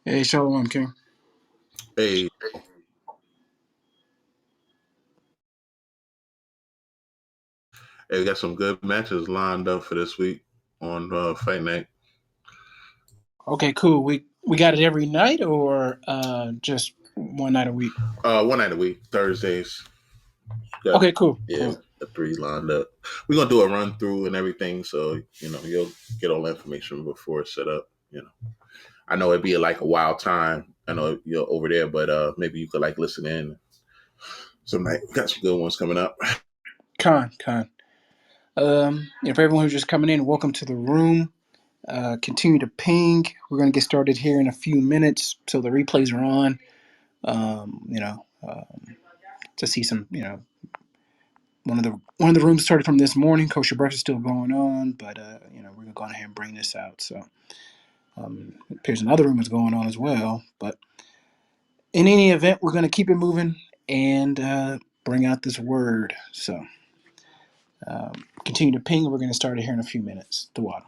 Hey, Shalom, King. Hey, we got some good matches lined up for this week on Fight Night. Okay, cool. We got it every night or just one night a week? One night a week, Thursdays. Got Okay, cool, yeah, cool. the three lined up. We're gonna do a run through and everything, so you'll get all the information before it's set up. I know it'd be like a wild time. I know you're over there, but maybe you could like listen in. Some night we got some good ones coming up. Con. For everyone who's just coming in, welcome to the room. Continue to ping. We're gonna get started here in a few minutes, so the replays are on. To see some, one of the rooms started from this morning. Kosher Brush is still going on, but we're gonna go ahead and bring this out. So it appears another room is going on as well, but in any event, we're gonna keep it moving and bring out this word. So continue to ping. We're gonna start it here in a few minutes. The water.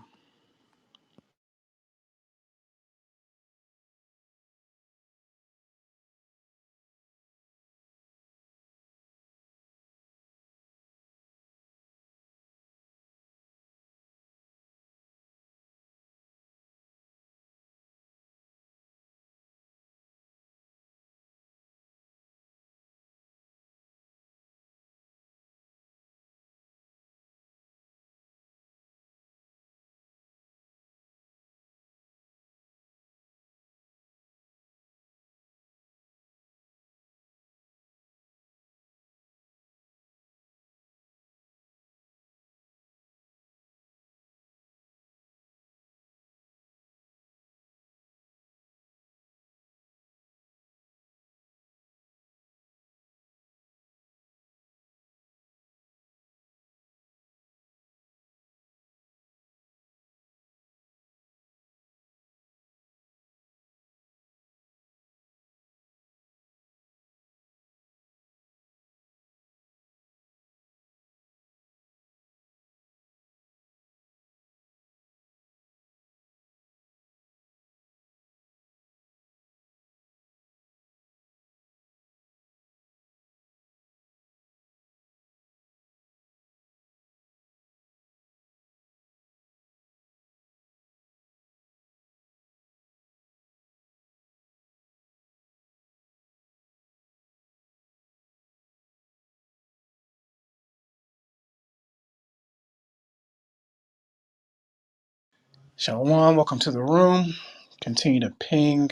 Shalom. Welcome to the room. Continue to ping.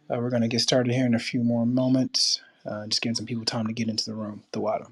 We're gonna get started here in a few more moments. Just giving some people time to get into the room. The water.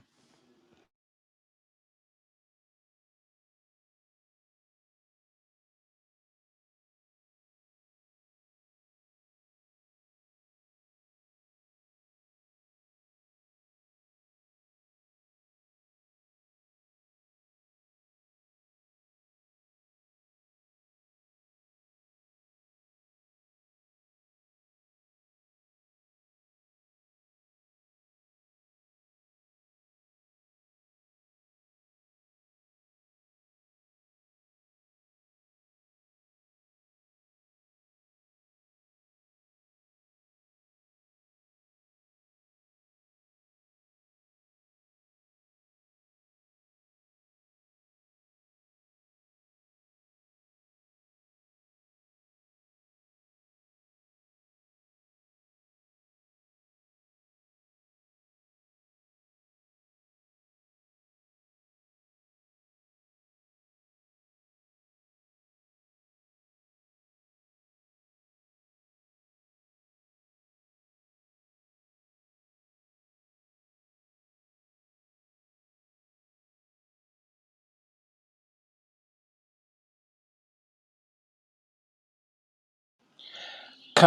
We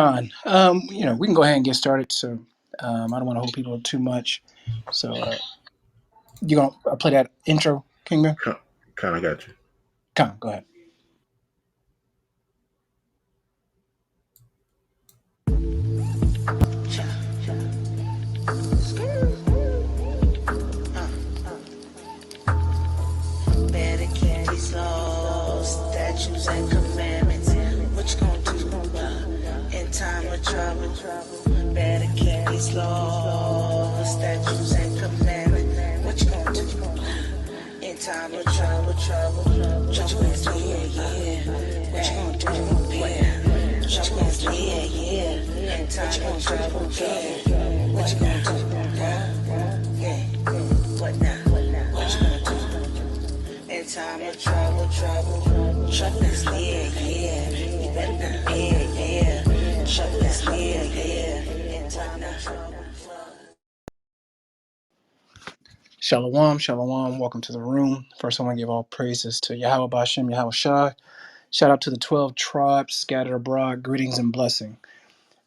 can go ahead and get started. So, I don't want to hold people up too much. So, you gonna play that intro, Kingman? Kind of got you. Go ahead. Better keep these laws, statutes, and commandments. What you gonna do in time of trouble. Better carry these laws, statutes and commandments. What you gonna do? In time of trouble. Judgment's yeah. What you gonna do? Yeah. Judgment's yeah. In time of trouble, yeah. What you gonna do? Yeah. What now? What you gonna do? In time of trouble. Judgment's yeah. You better not, yeah. Judgment's yeah. In time of trouble. Shalom. Welcome to the room. First, I want to give all praises to Yahweh Bashem, Yahweh Shai. Shout out to the 12 tribes scattered abroad. Greetings and blessing.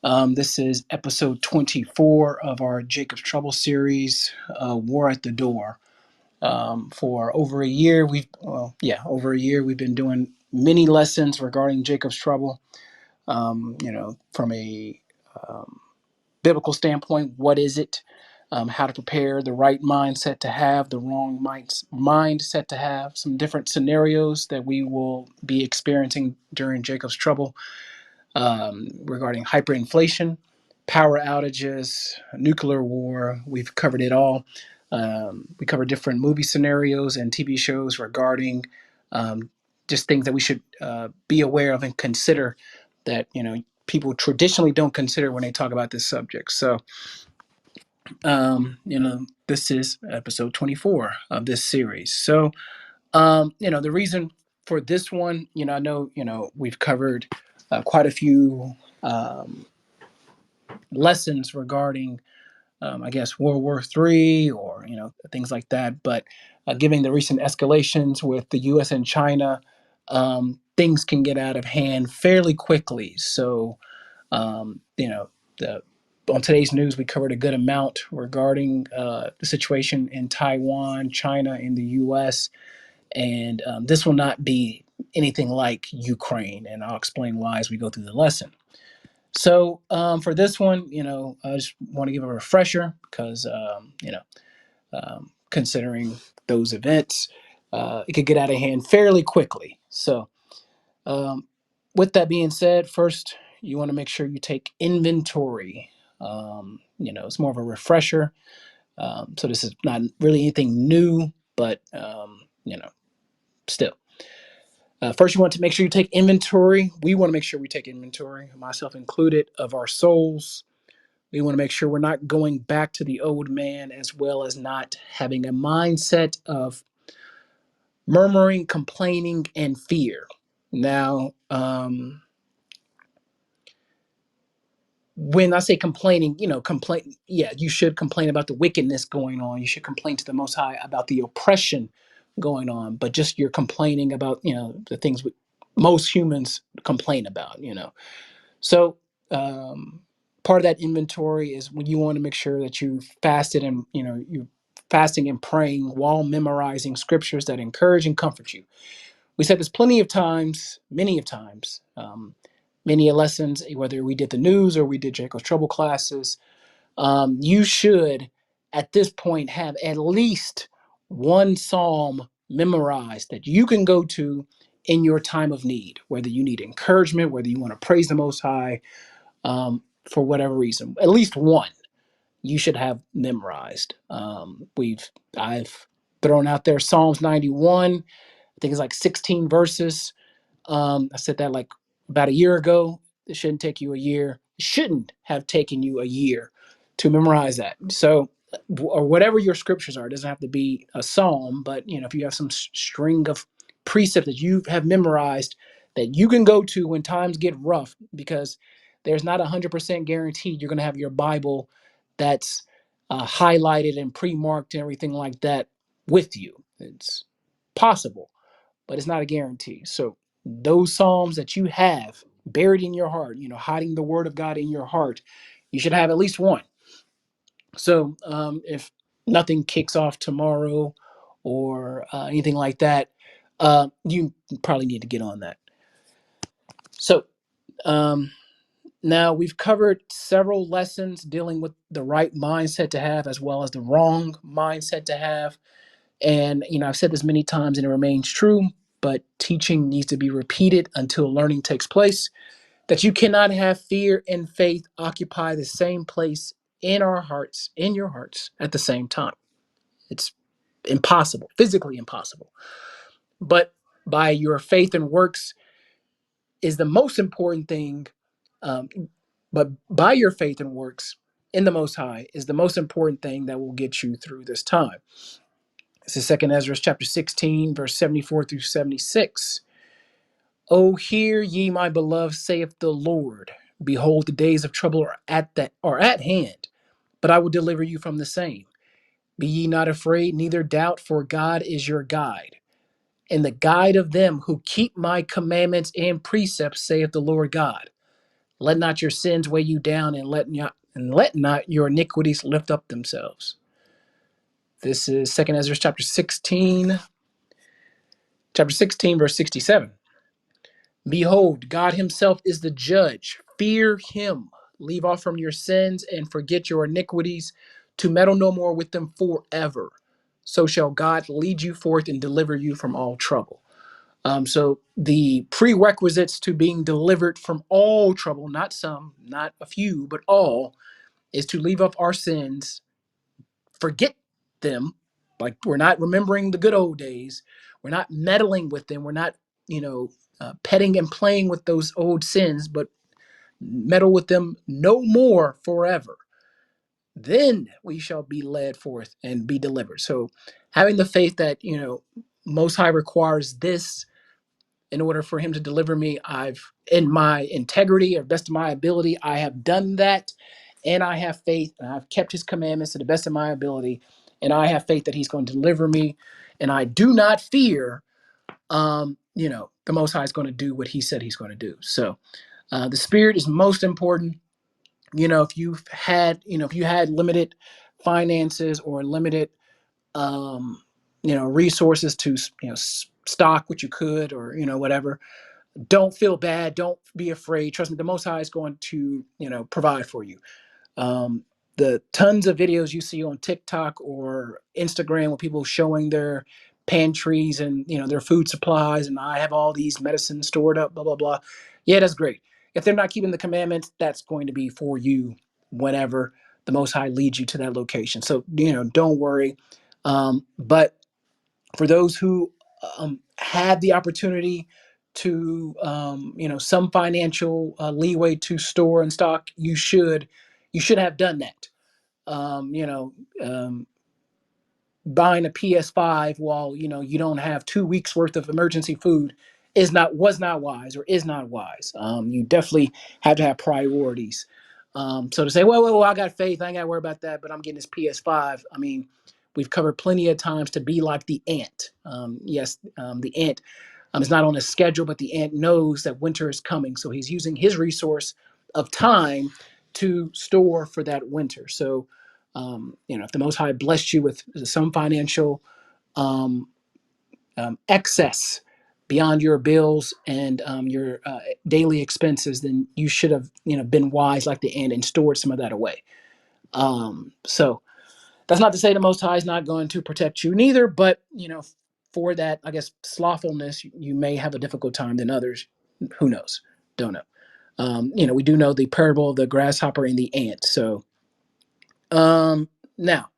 This is episode 24 of our Jacob's Trouble series, War at the Door. For over a year, we've been doing many lessons regarding Jacob's Trouble. From a biblical standpoint, what is it? How to prepare, the right mindset to have, the wrong mindset to have, some different scenarios that we will be experiencing during Jacob's Trouble, regarding hyperinflation, power outages, nuclear war. We've covered it all. We covered different movie scenarios and TV shows regarding just things that we should be aware of and consider that people traditionally don't consider when they talk about this subject. So this is episode 24 of this series. So the reason for this one, I know we've covered quite a few lessons regarding I guess World War III or things like that, but given the recent escalations with the US and China, things can get out of hand fairly quickly. So the on today's news, we covered a good amount regarding the situation in Taiwan, China, and the U.S. And this will not be anything like Ukraine, and I'll explain why as we go through the lesson. So for this one, I just want to give a refresher because, considering those events, it could get out of hand fairly quickly. So with that being said, first, you want to make sure you take inventory. It's more of a refresher. So this is not really anything new, but still. First, you want to make sure you take inventory. We want to make sure we take inventory, myself included, of our souls. We want to make sure we're not going back to the old man, as well as not having a mindset of murmuring, complaining, and fear. Now, when I say complaining, complain, yeah, you should complain about the wickedness going on. You should complain to the Most High about the oppression going on, but just you're complaining about, the things most humans complain about, So, part of that inventory is when you want to make sure that you fasted and, you're fasting and praying while memorizing scriptures that encourage and comfort you. We said this plenty of times, many of times, many lessons, whether we did the news or we did Jacob's Trouble classes. You should, at this point, have at least one psalm memorized that you can go to in your time of need, whether you need encouragement, whether you want to praise the Most High, for whatever reason. At least one you should have memorized. I've thrown out there Psalms 91. I think it's like 16 verses. I said that like about a year ago. It shouldn't take you a year. It shouldn't have taken you a year to memorize that. So, or whatever your scriptures are, it doesn't have to be a psalm, but if you have some string of precepts that you have memorized that you can go to when times get rough, because there's not 100% guaranteed you're going to have your Bible that's highlighted and pre-marked and everything like that with you. It's possible, but it's not a guarantee. So those psalms that you have buried in your heart, hiding the word of God in your heart, you should have at least one. So if nothing kicks off tomorrow or anything like that, you probably need to get on that. So now we've covered several lessons dealing with the right mindset to have as well as the wrong mindset to have. And, I've said this many times and it remains true, but teaching needs to be repeated until learning takes place. that you cannot have fear and faith occupy the same place in our hearts, in your hearts, at the same time. It's impossible, physically impossible. But by your faith and works is the most important thing. Um, but by your faith and works in the Most High is the most important thing that will get you through this time. This is 2nd Ezra chapter 16, verse 74 through 76. O hear ye, my beloved, saith the Lord. Behold, the days of trouble are at hand, but I will deliver you from the same. Be ye not afraid, neither doubt, for God is your guide, and the guide of them who keep my commandments and precepts, saith the Lord God. Let not your sins weigh you down, and let not your iniquities lift up themselves. This is 2nd Ezra chapter 16, verse 67. Behold, God himself is the judge. Fear him. Leave off from your sins and forget your iniquities, to meddle no more with them forever. So shall God lead you forth and deliver you from all trouble. So the prerequisites to being delivered from all trouble, not some, not a few, but all, is to leave off our sins, forget them. Like, we're not remembering the good old days. We're not meddling with them. We're not, petting and playing with those old sins, but meddle with them no more forever. Then we shall be led forth and be delivered. So having the faith that, Most High requires this in order for him to deliver me, I've, in my integrity or best of my ability, I have done that, and I have faith, and I've kept his commandments to the best of my ability, and I have faith that he's going to deliver me, and I do not fear, the Most High is going to do what he said he's going to do. So the spirit is most important. If you had limited finances or limited, resources to, stock what you could, or, whatever, don't feel bad. Don't be afraid. Trust me, the Most High is going to, provide for you. Um, the tons of videos you see on TikTok or Instagram with people showing their pantries and, their food supplies, and I have all these medicines stored up, blah blah blah. Yeah, that's great. If they're not keeping the commandments, that's going to be for you whenever the Most High leads you to that location. So, don't worry. But for those who had the opportunity to, some financial leeway to store and stock, you should have done that. um, you know um, Buying a PS5 while, you don't have 2 weeks worth of emergency food was not wise, or is not wise. You definitely have to have priorities. So to say, well, I got faith, I ain't got to worry about that, but I'm getting this PS5. I mean, we've covered plenty of times to be like the ant. Yes, the ant is not on a schedule, but the ant knows that winter is coming, so he's using his resource of time to store for that winter. So if the Most High blessed you with some financial um, excess beyond your bills and your daily expenses, then you should have, been wise like the ant and stored some of that away. So that's not to say the Most High is not going to protect you neither, but for that, I guess, slothfulness, you may have a difficult time than others. Who knows? Don't know. We do know the parable of the grasshopper and the ant. So now,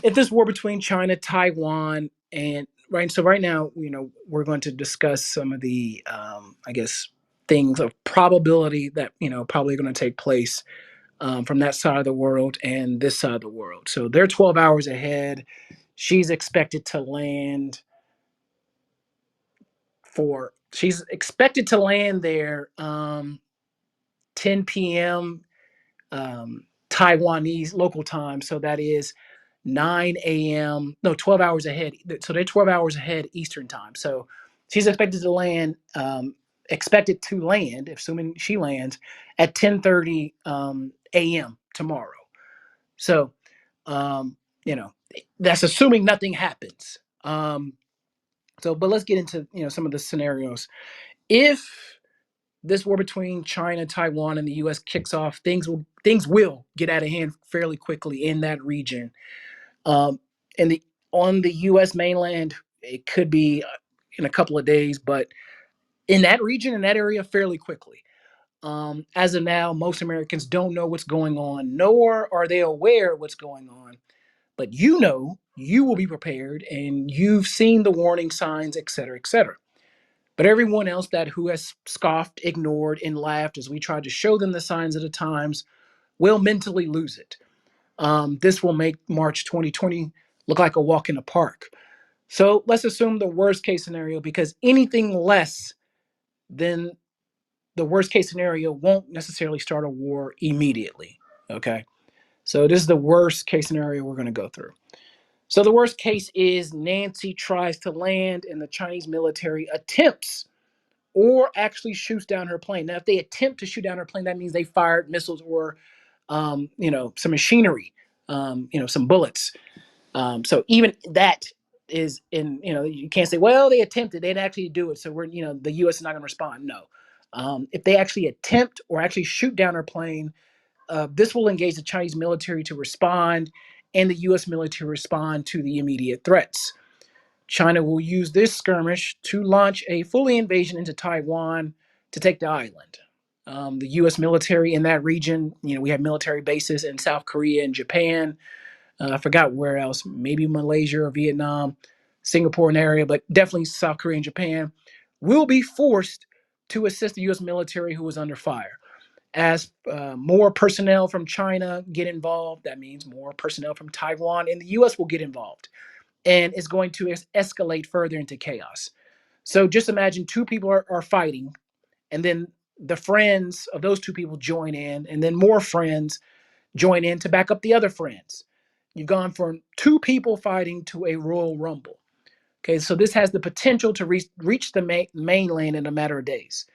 if this war between China, Taiwan, and right, so right now, we're going to discuss some of the, I guess, things of probability that probably going to take place from that side of the world and this side of the world. So they're 12 hours ahead. She's expected to land there 10 p.m. Taiwanese local time. So that is 9 a.m. No, 12 hours ahead. So they're 12 hours ahead Eastern time. So she's expected to land, assuming she lands, at 10:30 a.m. tomorrow. So, um, that's assuming nothing happens. But let's get into, some of the scenarios. If this war between China, Taiwan, and the U.S. kicks off, things will get out of hand fairly quickly in that region. Um, and on the U.S. mainland, it could be in a couple of days, but in that region, in that area, fairly quickly. As of now, most Americans don't know what's going on, nor are they aware of what's going on. But you know, you will be prepared, and you've seen the warning signs, et cetera, et cetera. But everyone else that who has scoffed, ignored, and laughed as we tried to show them the signs of the times will mentally lose it. This will make March 2020 look like a walk in the park. So let's assume the worst case scenario, because anything less than the worst case scenario won't necessarily start a war immediately. Okay. So this is the worst case scenario we're going to go through. So the worst case is Nancy tries to land and the Chinese military attempts or actually shoots down her plane. Now, if they attempt to shoot down her plane, that means they fired missiles or, some machinery, some bullets. So even that is in, you can't say, well, they attempted, they didn't actually do it. So the U.S. is not going to respond. No. If they actually attempt or actually shoot down her plane, this will engage the Chinese military to respond and the U.S. military respond to the immediate threats. China will use this skirmish to launch a fully invasion into Taiwan to take the island. The U.S. military in that region, we have military bases in South Korea and Japan. I forgot where else, maybe Malaysia or Vietnam, Singapore, an area, but definitely South Korea and Japan will be forced to assist the U.S. military who is under fire. As more personnel from China get involved, that means more personnel from Taiwan and the U.S. will get involved. And it's going to escalate further into chaos. So just imagine two people are fighting, and then the friends of those two people join in, and then more friends join in to back up the other friends. You've gone from two people fighting to a Royal Rumble. Okay, so this has the potential to reach the mainland in a matter of days.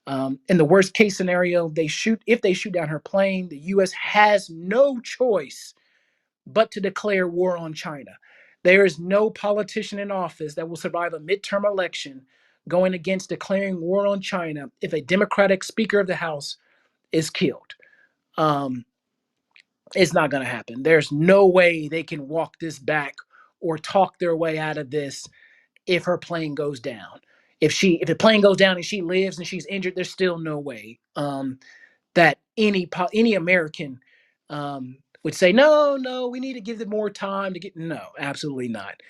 In the worst case scenario, if they shoot down her plane, the U.S. has no choice but to declare war on China. There is no politician in office that will survive a midterm election going against declaring war on China if a Democratic Speaker of the House is killed. It's not going to happen. There's no way they can walk this back or talk their way out of this if her plane goes down. If the plane goes down and she lives and she's injured, there's still no way that any American would say, no, we need to give them more time to get. No, absolutely not.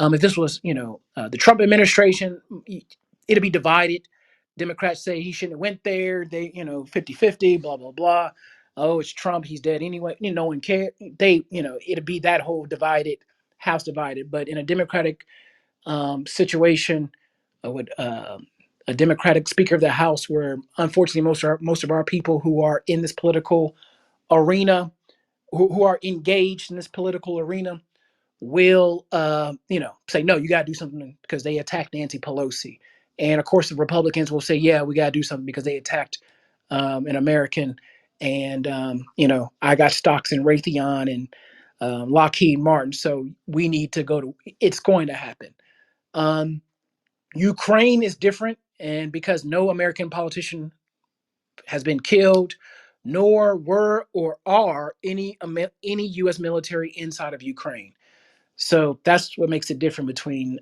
If this was, the Trump administration, it'd be divided. Democrats say he shouldn't have went there. They, 50-50, blah, blah, blah. Oh, it's Trump. He's dead anyway. No one cared. It'd be that whole house divided. But in a Democratic situation with a Democratic Speaker of the House, where unfortunately most of our people who are in this political arena, who are engaged in this political arena, will say no, you got to do something because they attacked Nancy Pelosi, and of course the Republicans will say, yeah, we got to do something because they attacked an American, and I got stocks in Raytheon and Lockheed Martin, so we need to go to. It's going to happen. Ukraine is different, and because no American politician has been killed, nor were or are any U.S. military inside of Ukraine. So that's what makes it different between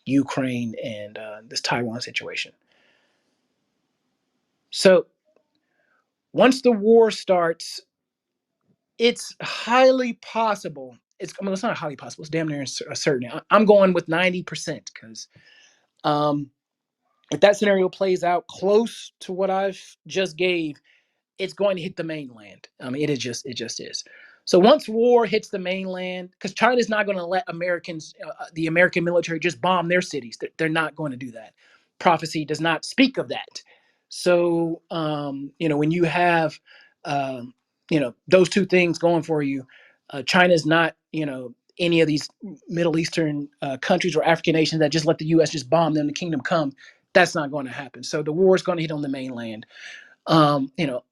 Ukraine and this Taiwan situation. So once the war starts, it's highly possible. It's not highly possible. It's damn near certain. I'm going with 90% because if that scenario plays out close to what I've just gave, it's going to hit the mainland. I mean, it just is. So once war hits the mainland, because China's not going to let the American military just bomb their cities. They're not going to do that. Prophecy does not speak of that. So, when you have, those two things going for you, China's not, any of these Middle Eastern countries or African nations that just let the U.S. just bomb them, the kingdom come. That's not going to happen. So the war is going to hit on the mainland. Um, you know,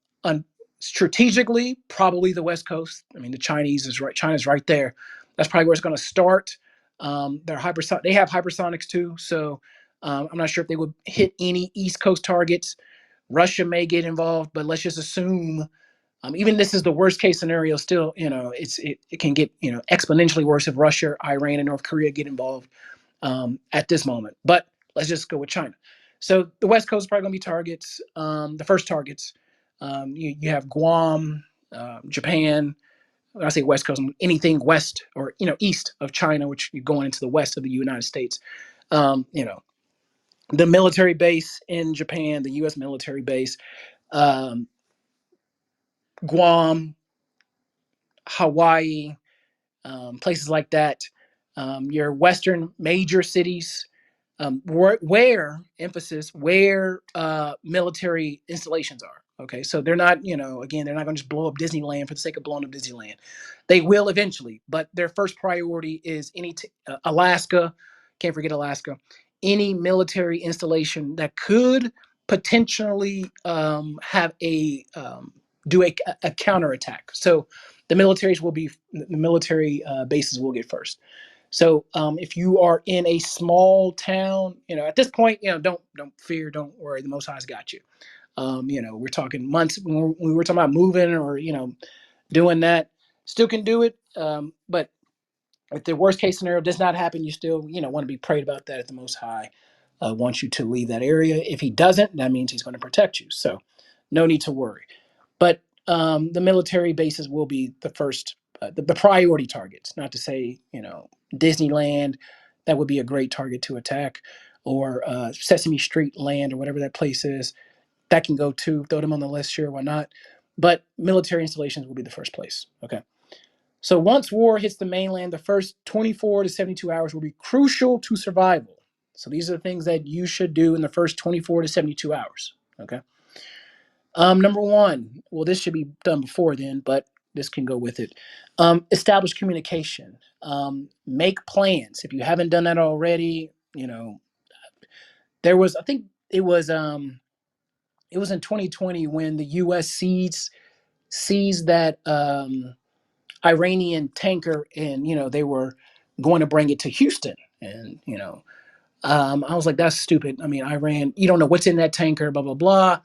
Strategically, probably the West Coast. I mean, China's right there. That's probably where it's going to start. They have hypersonics too, so I'm not sure if they would hit any East Coast targets. Russia may get involved, but let's just assume. Even this is the worst case scenario. Still, it can get exponentially worse if Russia, Iran, and North Korea get involved at this moment. But let's just go with China. So the West Coast is probably going to be targets. The first targets. You have Guam, Japan. When I say West Coast, anything west or east of China, which you're going into the west of the United States. You know, the military base in Japan, the U.S. military base, um, Guam, Hawaii, places like that. Your western major cities, where emphasis where military installations are. Okay, so they're not, again, they're not going to just blow up Disneyland for the sake of blowing up Disneyland. They will eventually, but their first priority is Alaska. Can't forget Alaska. Any military installation that could potentially have do a counterattack. So the military bases will get first. So if you are in a small town, at this point, don't fear, don't worry. The Most High's got you. We're talking months when we were talking about moving or doing that. Still can do it, but if the worst case scenario does not happen, you still want to be prayed about that. If the Most High wants you to leave that area, if He doesn't, that means He's going to protect you. So no need to worry. But the military bases will be the first, the priority targets. Not to say, Disneyland, that would be a great target to attack, or Sesame Street Land, or whatever that place is. That can go too. Throw them on the list, sure, why not? But military installations will be the first place. Okay. So once war hits the mainland, the first 24 to 72 hours will be crucial to survival. So these are the things that you should do in the first 24 to 72 hours. Okay. Number one, well, this should be done before then, but this can go with it. Establish communication. Make plans. If you haven't done that already, there was, I think it was in 2020 when the U.S. seized that Iranian tanker, and they were going to bring it to Houston, and I was like, that's stupid. I mean, Iran, you don't know what's in that tanker, blah, blah, blah.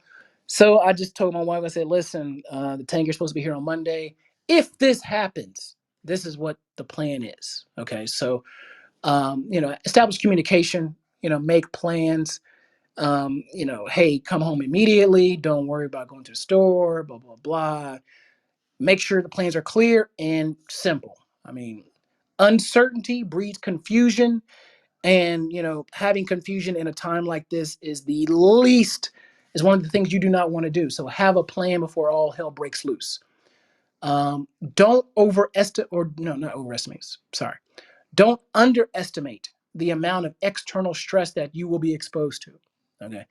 So I just told my wife, I said, listen, the tanker's supposed to be here on Monday. If this happens, this is what the plan is. Okay. So, establish communication, make plans, hey, come home immediately. Don't worry about going to the store, blah, blah, blah. Make sure the plans are clear and simple. I mean, uncertainty breeds confusion, and having confusion in a time like this is one of the things you do not want to do. So have a plan before all hell breaks loose. Don't overestimate, or no, not overestimate, sorry, don't underestimate the amount of external stress that you will be exposed to. Okay,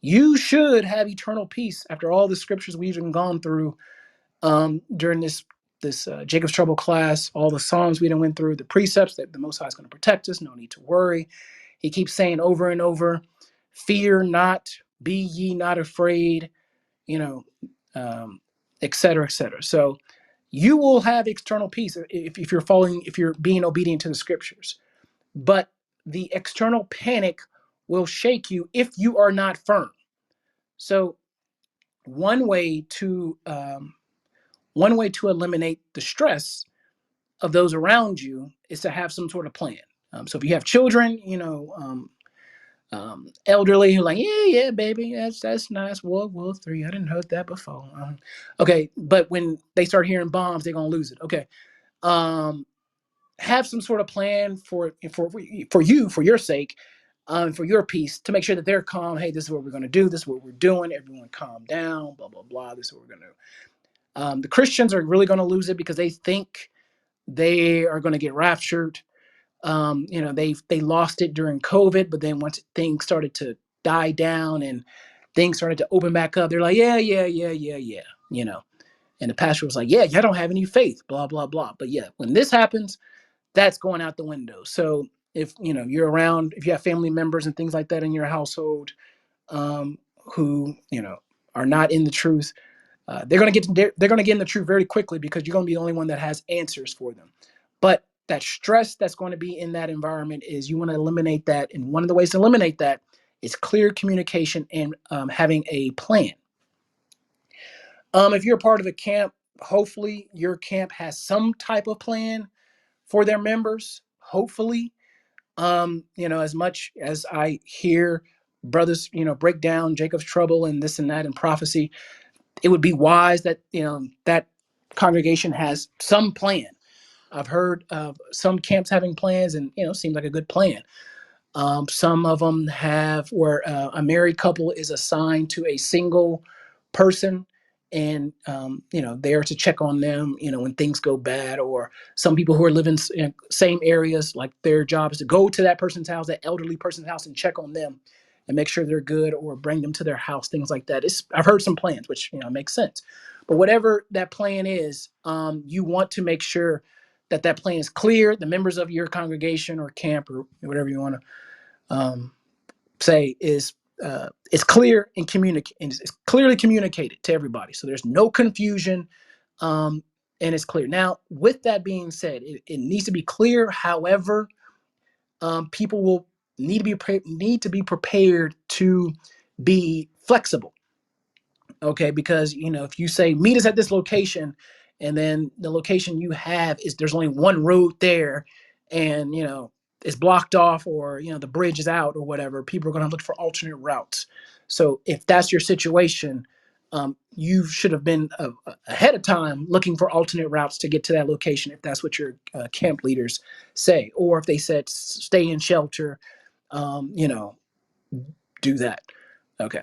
you should have eternal peace after all the scriptures we've gone through during this Jacob's Trouble class, all the Psalms we done went through, the precepts that the Most High is going to protect us, no need to worry. He keeps saying over and over, fear not, be ye not afraid, you know, et cetera, et cetera. So you will have external peace if you're being obedient to the scriptures. But the external panic will shake you if you are not firm. So one way to eliminate the stress of those around you is to have some sort of plan. So if you have children, elderly who are like, yeah, baby, that's nice. World War III. I didn't heard that before. Okay, but when they start hearing bombs, they're gonna lose it. Okay, have some sort of plan for you, for your sake, for your peace, to make sure that they're calm. Hey, this is what we're gonna do. This is what we're doing. Everyone, calm down. Blah blah blah. This is what we're gonna do. The Christians are really gonna lose it because they think they are gonna get raptured. They lost it during COVID, but then once things started to die down and things started to open back up, they're like, yeah, and the pastor was like, yeah, y'all don't have any faith, blah blah blah. But yeah, when this happens, that's going out the window. So if you're around, if you have family members and things like that in your household, who are not in the truth, they're going to get in the truth very quickly, because you're going to be the only one that has answers for them. But that stress that's going to be in that environment, is you want to eliminate that. And one of the ways to eliminate that is clear communication and having a plan. If you're a part of a camp, hopefully your camp has some type of plan for their members. Hopefully, as much as I hear brothers, break down Jacob's trouble and this and that and prophecy, it would be wise that that congregation has some plan. I've heard of some camps having plans, and seems like a good plan. Some of them have where a married couple is assigned to a single person, and there to check on them, when things go bad. Or some people who are living in same areas, like their job is to go to that person's house, that elderly person's house, and check on them and make sure they're good, or bring them to their house, things like that. I've heard some plans, which makes sense. But whatever that plan is, you want to make sure that that plan is clear. The members of your congregation or camp or whatever you want to say is it's clear and it's clearly communicated to everybody, so there's no confusion, and it's clear. Now, with that being said, it needs to be clear. However, people will need to be prepared to be flexible. Okay, because if you say meet us at this location, and then the location you have is there's only one road there, and it's blocked off, or the bridge is out or whatever, people are going to look for alternate routes. So if that's your situation, you should have been ahead of time looking for alternate routes to get to that location, if that's what your camp leaders say. Or if they said stay in shelter, do that. Okay.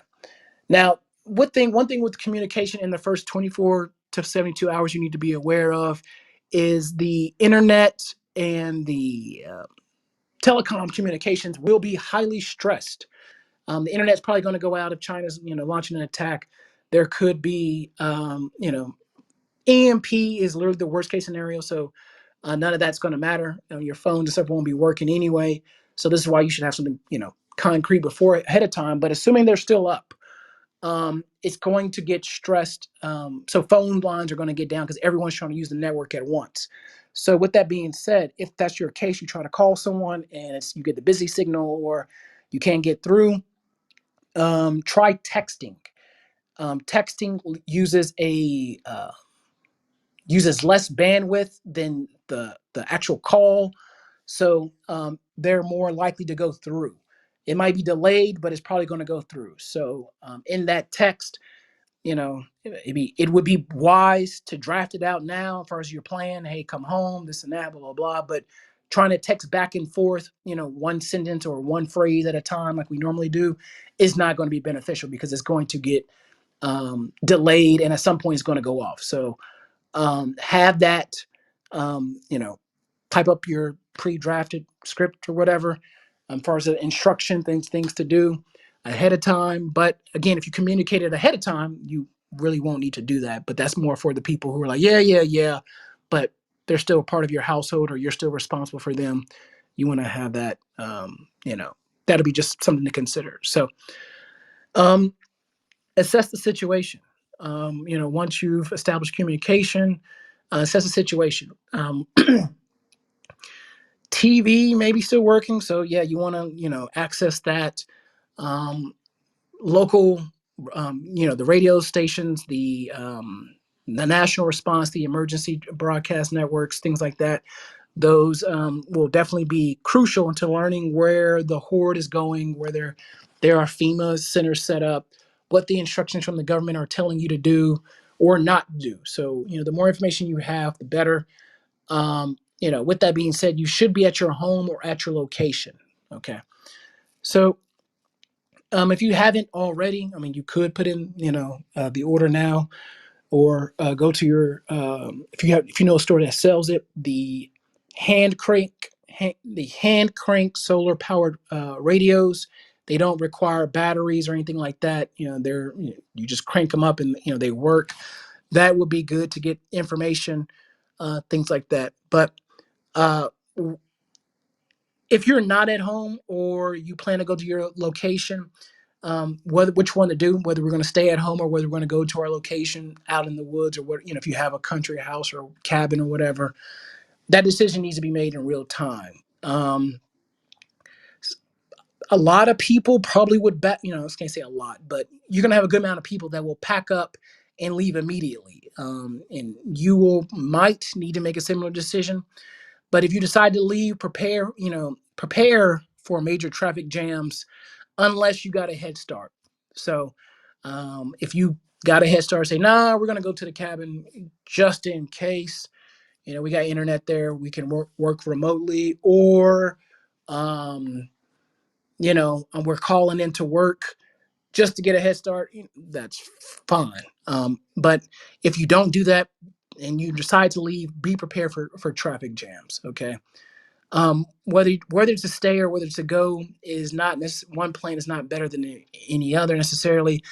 Now, one thing with communication in the first 24 to 72 hours you need to be aware of is the internet and the telecom communications will be highly stressed. The internet's probably going to go out if China's launching an attack. There could be EMP is literally the worst case scenario. So none of that's going to matter. Your phone and stuff won't be working anyway. So this is why you should have something concrete before ahead of time. But assuming they're still up, it's going to get stressed. So phone lines are going to get down because everyone's trying to use the network at once. So with that being said, if that's your case, you try to call someone and you get the busy signal or you can't get through, try texting. Texting uses less bandwidth than the actual call, so they're more likely to go through. It might be delayed, but it's probably going to go through. So in that text, it would be wise to draft it out now as far as your plan. Hey, come home, this and that, blah blah blah. But trying to text back and forth, one sentence or one phrase at a time, like we normally do, is not going to be beneficial because it's going to get delayed, and at some point it's going to go off. So have that, type up your pre-drafted script or whatever, as far as the instruction, things to do ahead of time. But again, if you communicate it ahead of time, you really won't need to do that. But that's more for the people who are like, yeah, but they're still a part of your household, or you're still responsible for them. You want to have that, that'll be just something to consider. So, assess the situation. Once you've established communication, assess the situation. TV may be still working, so yeah, you want to access that. Local, the radio stations, the national response, the emergency broadcast networks, things like that. Those will definitely be crucial into learning where the horde is going, where there are FEMA centers set up, what the instructions from the government are telling you to do or not do. So, the more information you have, the better. With that being said, you should be at your home or at your location. Okay. So, if you haven't already, you could put in, the order now, or go to your if you know a store that sells it, the hand crank solar powered radios. They don't require batteries or anything like that. You just crank them up and they work. That would be good to get information, things like that. But uh, if you're not at home or you plan to go to your location, which one to do, whether we're going to stay at home or whether we're going to go to our location out in the woods, or what, if you have a country house or cabin or whatever, that decision needs to be made in real time. A lot of people probably would bet, I can't say a lot, but you're going to have a good amount of people that will pack up and leave immediately. And might need to make a similar decision. But if you decide to leave, prepare for major traffic jams unless you got a head start. So if you got a head start, say, nah, we're going to go to the cabin just in case. We got internet there. We can work remotely, or, we're calling into work just to get a head start. That's fine. But if you don't do that and you decide to leave, be prepared for traffic jams. Okay. Whether it's to stay or whether it's to go is not one plan is not better than any other necessarily.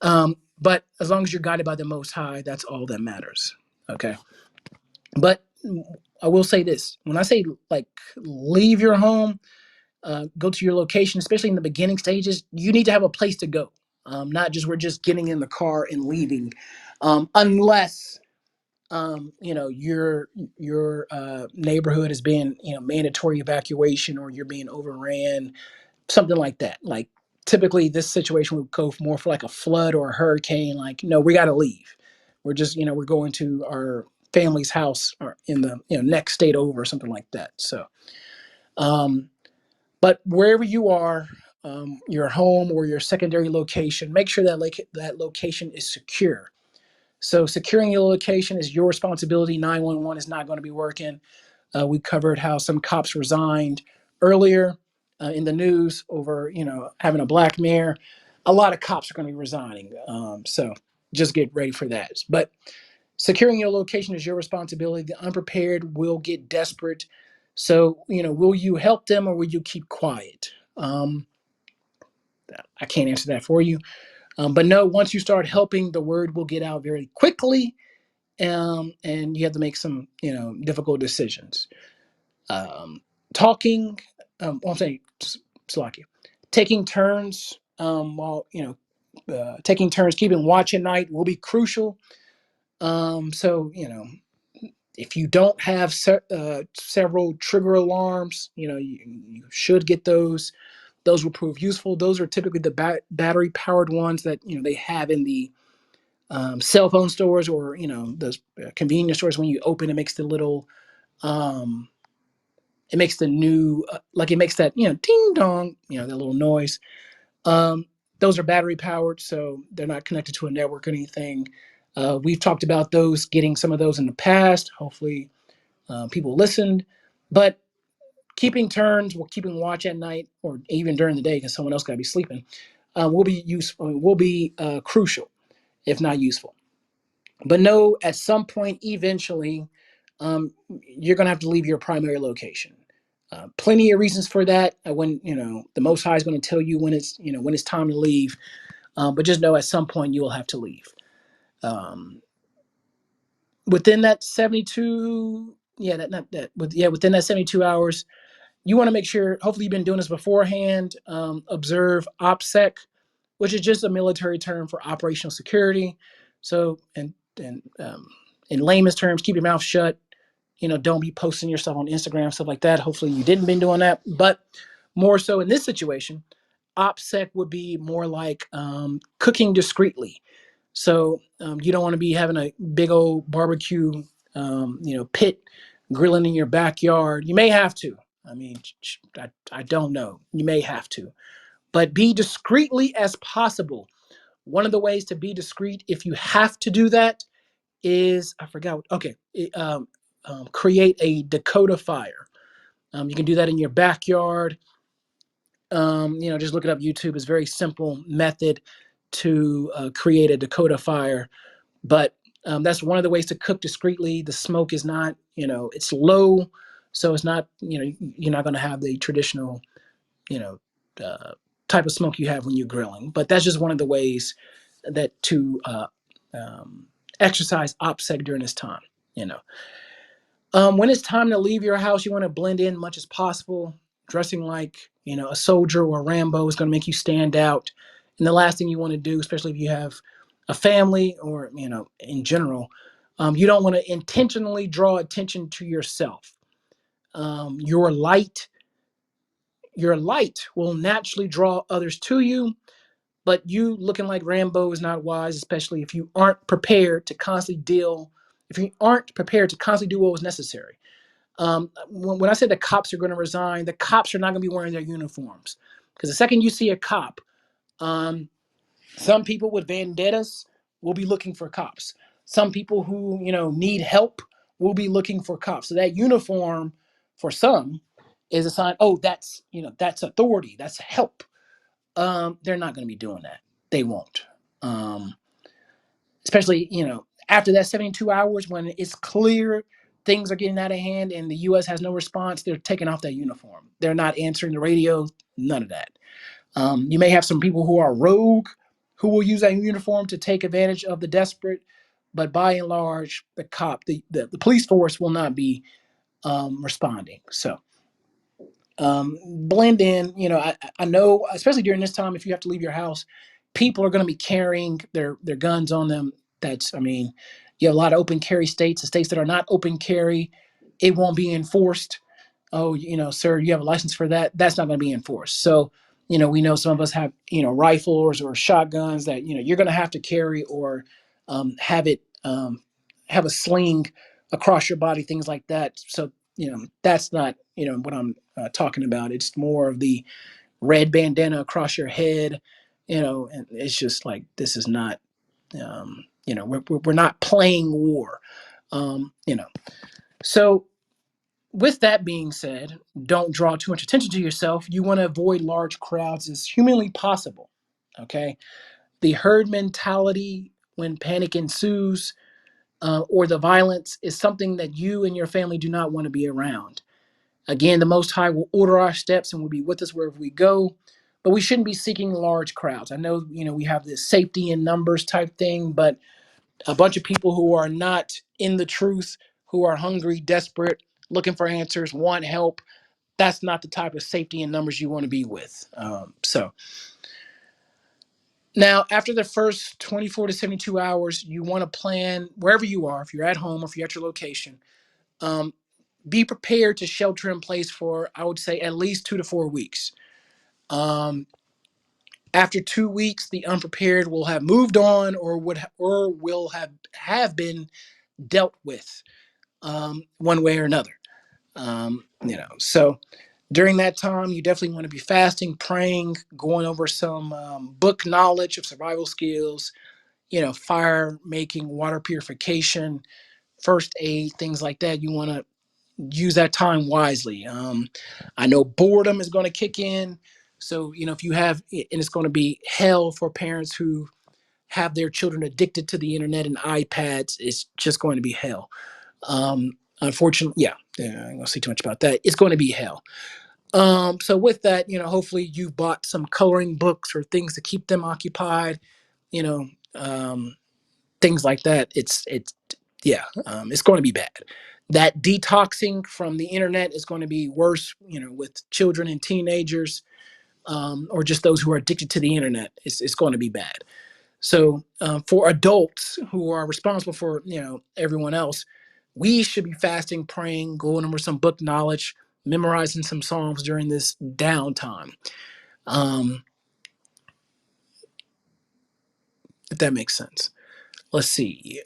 But as long as you're guided by the Most High, that's all that matters. Okay. But I will say this: when I say like leave your home, go to your location, especially in the beginning stages, you need to have a place to go. Not just we're just getting in the car and leaving, unless your neighborhood is being mandatory evacuation, or you're being overran, something like that. Like typically this situation would go more for like a flood or a hurricane. Like, no, we got to leave. We're just we're going to our family's house or in the next state over or something like that. So but wherever you are, your home or your secondary location, make sure that that location is secure. So securing your location is your responsibility. 911 is not going to be working. We covered how some cops resigned earlier in the news over, having a black mayor. A lot of cops are going to be resigning. So just get ready for that. But securing your location is your responsibility. The unprepared will get desperate. So, will you help them or will you keep quiet? I can't answer that for you. But no, once you start helping, the word will get out very quickly. And you have to make some, difficult decisions. Talking, I'm saying, Slovakia, taking turns, taking turns, keeping watch at night will be crucial. So, if you don't have several trigger alarms, you should get those. Those will prove useful. Those are typically the battery powered ones that they have in the cell phone stores, or those convenience stores. When you open, it makes the little, it makes the new, like it makes that ding dong, that little noise. Those are battery powered, so they're not connected to a network or anything. We've talked about those, getting some of those in the past. Hopefully, people listened, but keeping turns, or keeping watch at night, or even during the day, because someone else got to be sleeping, will be useful. Will be crucial, if not useful. But no, at some point, eventually, you're going to have to leave your primary location. Plenty of reasons for that. When the Most High is going to tell you when it's time to leave. But just know at some point you will have to leave. Within that 72, yeah, within that 72 hours, you want to make sure. Hopefully, you've been doing this beforehand. Observe OPSEC, which is just a military term for operational security. So, and in layman's terms, keep your mouth shut. Don't be posting yourself on Instagram, stuff like that. Hopefully you didn't been doing that. But more so in this situation, OPSEC would be more like cooking discreetly. So you don't want to be having a big old barbecue, pit grilling in your backyard. You may have to. I mean, I don't know. You may have to. But be discreetly as possible. One of the ways to be discreet, if you have to do that, is I forgot. Okay, create a Dakota fire. You can do that in your backyard. Just look it up. YouTube is a very simple method to create a Dakota fire. But that's one of the ways to cook discreetly. The smoke is not, it's low, so it's not, you're not going to have the traditional, type of smoke you have when you're grilling. But that's just one of the ways that to exercise OPSEC during this time. When it's time to leave your house, you want to blend in much as possible. Dressing like a soldier or a Rambo is going to make you stand out. And the last thing you want to do, especially if you have a family or in general, you don't want to intentionally draw attention to yourself. Your light will naturally draw others to you. But you looking like Rambo is not wise, especially if you aren't prepared to constantly do what was necessary. When I said the cops are going to resign, the cops are not going to be wearing their uniforms. Because the second you see a cop, some people with vendettas will be looking for cops. Some people who, need help will be looking for cops. So that uniform for some is a sign, oh, that's authority, that's help. They're not going to be doing that. They won't. Um, Especially, after that 72 hours when it's clear things are getting out of hand and the US has no response, they're taking off that uniform. They're not answering the radio, none of that. You may have some people who are rogue who will use that uniform to take advantage of the desperate, but by and large, the police force will not be responding. So blend in. I know, especially during this time, if you have to leave your house, people are going to be carrying their guns on them. You have a lot of open carry states. The states that are not open carry, it won't be enforced. Oh, sir, you have a license for that. That's not going to be enforced. So, we know some of us have, rifles or shotguns that, you're going to have to carry, or have it, have a sling across your body, things like that. So, that's not, what I'm talking about. It's more of the red bandana across your head, and it's just like, this is not, we're not playing war, you know. So, with that being said, don't draw too much attention to yourself. You want to avoid large crowds as humanly possible. Okay. The herd mentality when panic ensues, or the violence, is something that you and your family do not want to be around. Again, the Most High will order our steps and will be with us wherever we go, but we shouldn't be seeking large crowds. I know, we have this safety in numbers type thing, but a bunch of people who are not in the truth, who are hungry, desperate, looking for answers, want help, that's not the type of safety in numbers you want to be with. So now, after the first 24 to 72 hours, you want to plan wherever you are, if you're at home or if you're at your location, um, be prepared to shelter in place for, I would say, at least 2 to 4 weeks. Um, After 2 weeks, the unprepared will have moved on, or will have been dealt with, one way or another. So during that time, you definitely want to be fasting, praying, going over some book knowledge of survival skills, fire making, water purification, first aid, things like that. You want to use that time wisely. I know boredom is going to kick in. So, if you have, and it's going to be hell for parents who have their children addicted to the internet and iPads. It's just going to be hell. Unfortunately, yeah, I'm going to say too much about that. It's going to be hell. So with that, hopefully you bought some coloring books or things to keep them occupied, you know, um, things like that. It's going to be bad. That detoxing from the internet is going to be worse, with children and teenagers, or just those who are addicted to the internet. It's going to be bad. So for adults who are responsible for, everyone else, we should be fasting, praying, going over some book knowledge, memorizing some psalms during this downtime. Um, if that makes sense. Let's see.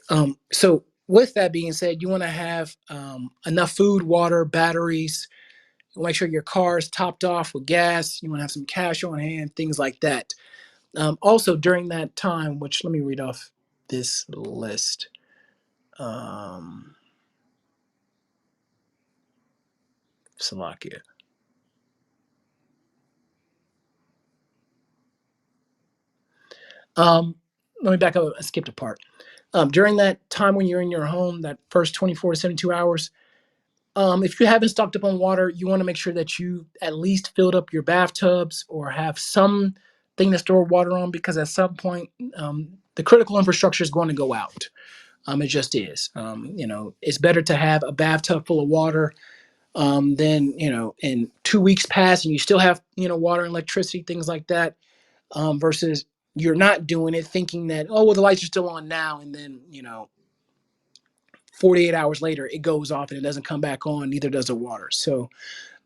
So with that being said, you want to have enough food, water, batteries. Make sure your car is topped off with gas. You want to have some cash on hand, things like that. Also, during that time, which let me read off this list. Salakia. Um, Let me back up. I skipped a part. During that time when you're in your home, that first 24 to 72 hours, if you haven't stocked up on water, you want to make sure that you at least filled up your bathtubs or have some thing to store water on, because at some point, the critical infrastructure is going to go out. It just is. It's better to have a bathtub full of water, than, in 2 weeks pass and you still have, water and electricity, things like that, versus you're not doing it thinking that, oh, well, the lights are still on now. And then, 48 hours later, it goes off and it doesn't come back on, neither does the water. So,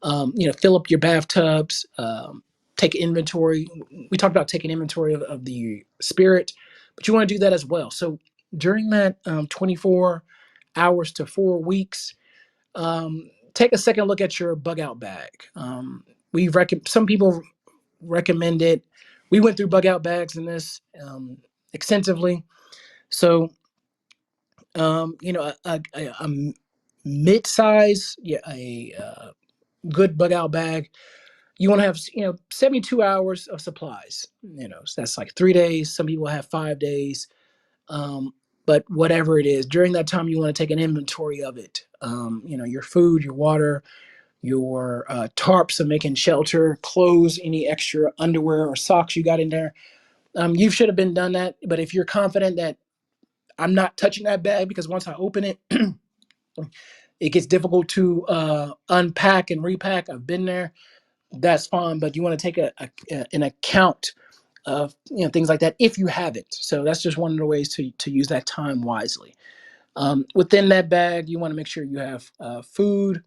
fill up your bathtubs, take inventory. We talked about taking inventory of the spirit, but you want to do that as well. So during that 24 hours to 4 weeks, take a second look at your bug out bag. Some people recommend it. We went through bug out bags in this extensively. So, a mid-size, yeah, good bug out bag. You want to have 72 hours of supplies. So that's like 3 days. Some people have 5 days. Um, but whatever it is, during that time, you want to take an inventory of it. Your food, your water, your tarps of making shelter, clothes, any extra underwear or socks you got in there. You should have been done that. But if you're confident that I'm not touching that bag because once I open it, it gets difficult to unpack and repack. I've been there. That's fine, but you want to take an account of things like that if you have it. So that's just one of the ways to use that time wisely. Within that bag, you want to make sure you have food,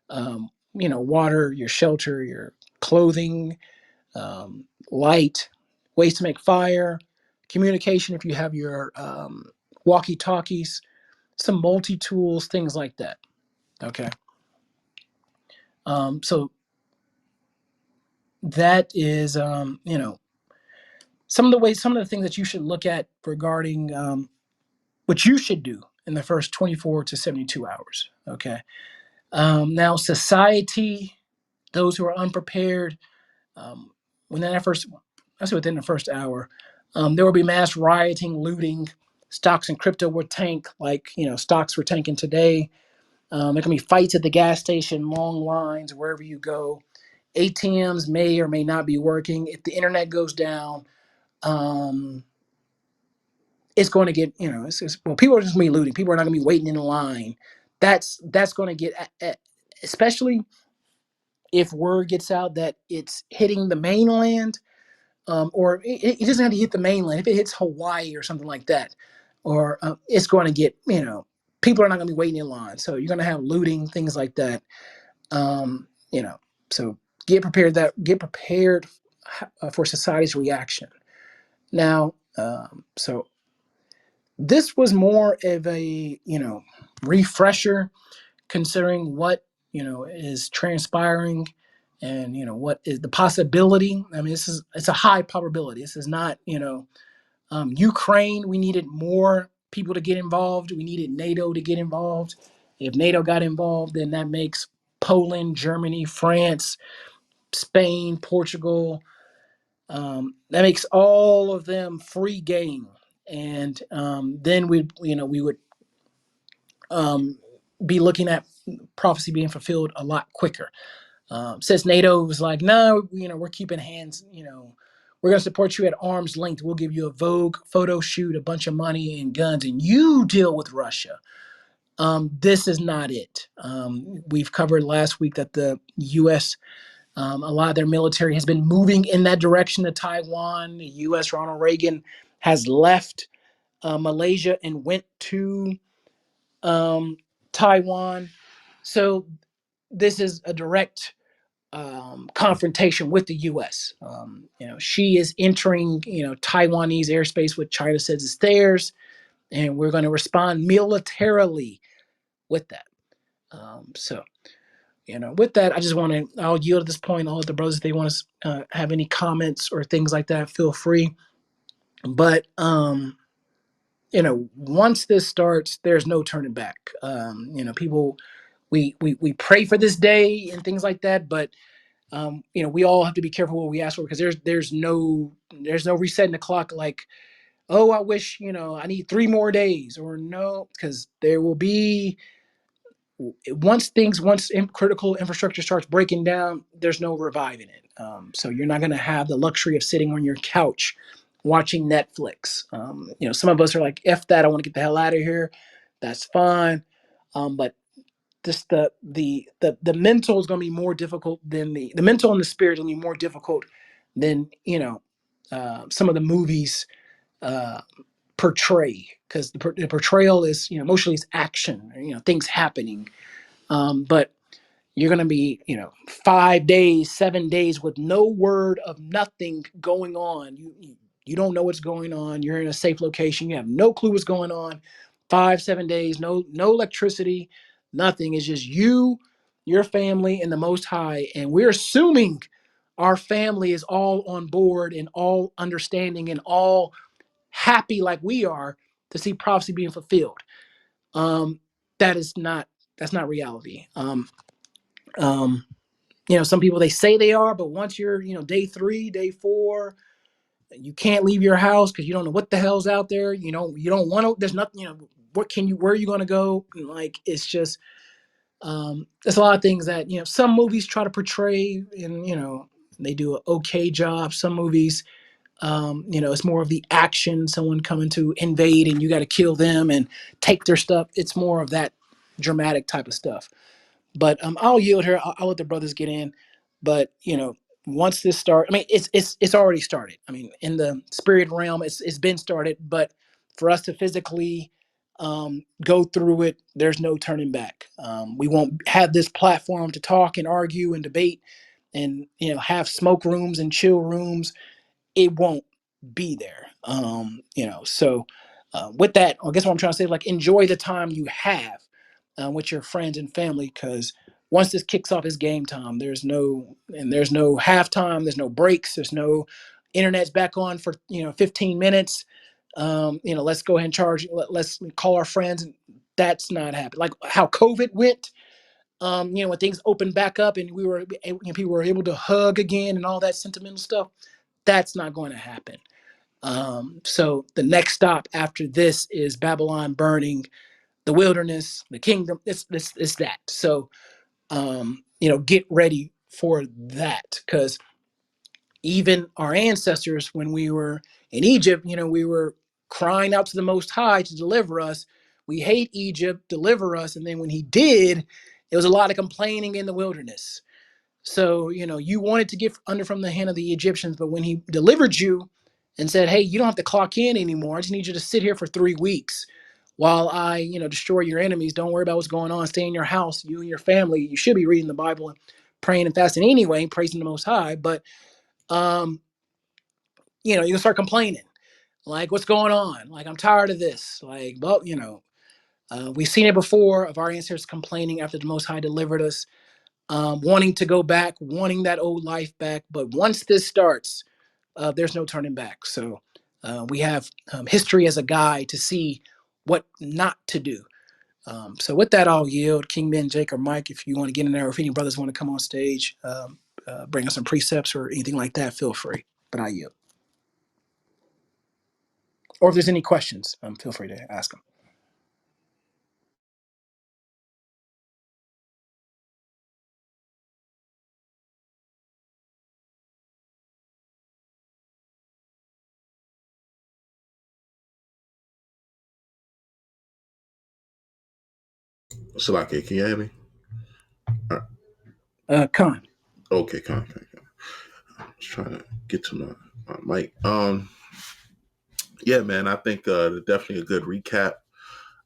water, your shelter, your clothing, light, ways to make fire, communication if you have your walkie talkies, some multi tools, things like that. Okay. So that is, some of the things that you should look at regarding what you should do in the first 24 to 72 hours. Okay. Now, society, those who are unprepared, um, within that first, I say within the first hour, there will be mass rioting, looting. Stocks and crypto will tank, like stocks were tanking today. There can be fights at the gas station, long lines wherever you go. ATMs may or may not be working. If the internet goes down, um, it's going to get well. People are just going to be looting. People are not going to be waiting in line. That's going to get, especially if word gets out that it's hitting the mainland, or it doesn't have to hit the mainland. If it hits Hawaii or something like that, or it's going to get people are not going to be waiting in line. So you're going to have looting, things like that. Um, you know, so get prepared for society's reaction. Now, so this was more of a refresher, considering what is transpiring, and what is the possibility. I mean, it's a high probability. This is not Ukraine. We needed more people to get involved. We needed NATO to get involved. If NATO got involved, then that makes Poland, Germany, France, Spain, Portugal. That makes all of them free game, and then we would um, be looking at prophecy being fulfilled a lot quicker. Since NATO was like, no, we're keeping hands, we're going to support you at arm's length. We'll give you a Vogue photo shoot, a bunch of money and guns, and you deal with Russia. This is not it. We've covered last week that the U.S., a lot of their military has been moving in that direction to Taiwan. The U.S., Ronald Reagan, has left Malaysia and went to Taiwan. So this is a direct confrontation with the U.S. She is entering, Taiwanese airspace, what China says is theirs, and we're going to respond militarily with that. With that, I just want to, I'll yield at this point. I'll let the brothers, if they want to have any comments or things like that, feel free. But, once this starts, there's no turning back. People, we pray for this day and things like that, but we all have to be careful what we ask for, because there's no resetting the clock like, oh, I wish, I need 3 more days, or no, because there will be, once critical infrastructure starts breaking down, there's no reviving it. So you're not going to have the luxury of sitting on your couch watching Netflix. Some of us are like, F that, I want to get the hell out of here. That's fine. But just the mental is going to be more difficult than the mental and the spirit is going to be more difficult than some of the movies uh, portray, because the portrayal is mostly is action, things happening, but you're going to be 5 days, 7 days with no word of nothing going on. You don't know what's going on. You're in a safe location. You have no clue what's going on. 5, 7 days, no electricity, nothing. It's just you, your family, and the Most High. And we're assuming our family is all on board and all understanding and all happy like we are to see prophecy being fulfilled. That is not that's not reality. Some people, they say they are, but once you're, day 3, day 4, you can't leave your house because you don't know what the hell's out there. You don't want to. There's nothing. Where are you going to go? Like, it's just there's a lot of things that some movies try to portray, and they do an okay job. Some movies, it's more of the action, someone coming to invade and you got to kill them and take their stuff. It's more of that dramatic type of stuff. But I'll yield here. I'll let the brothers get in. But once this start, I mean, it's already started. I mean, in the spirit realm, it's been started. But for us to physically go through it, there's no turning back. We won't have this platform to talk and argue and debate, and have smoke rooms and chill rooms. It won't be there. So with that, I guess what I'm trying to say, like, enjoy the time you have with your friends and family, because once this kicks off, it's game time. There's no halftime. There's no breaks. There's no internet's back on for 15 minutes. Let's go ahead and charge. Let's call our friends. That's not happening. Like how COVID went. When things opened back up and people were able to hug again and all that sentimental stuff. That's not going to happen. So the next stop after this is Babylon burning, the wilderness, the kingdom. It's that. So get ready for that, because even our ancestors, when we were in Egypt, we were crying out to the Most High to deliver us. We hate Egypt, deliver us. And then when he did, there was a lot of complaining in the wilderness. So, you wanted to get under from the hand of the Egyptians, but when he delivered you and said, hey, you don't have to clock in anymore. I just need you to sit here for 3 weeks while I, destroy your enemies. Don't worry about what's going on. Stay in your house, you and your family. You should be reading the Bible and praying and fasting anyway, praising the Most High. But, you'll start complaining. Like, what's going on? Like, I'm tired of this. Like, well, we've seen it before of our ancestors complaining after the Most High delivered us, wanting to go back, wanting that old life back. But once this starts, there's no turning back. So we have history as a guide to see what not to do. So with that, I'll yield. King Ben, Jake, or Mike, if you want to get in there, or if any brothers want to come on stage, bring us some precepts or anything like that, feel free. But I yield. Or if there's any questions, feel free to ask them. Salaki, can you hear me? Khan. Okay, Con. I was trying to get to my mic. Yeah, man, I think definitely a good recap.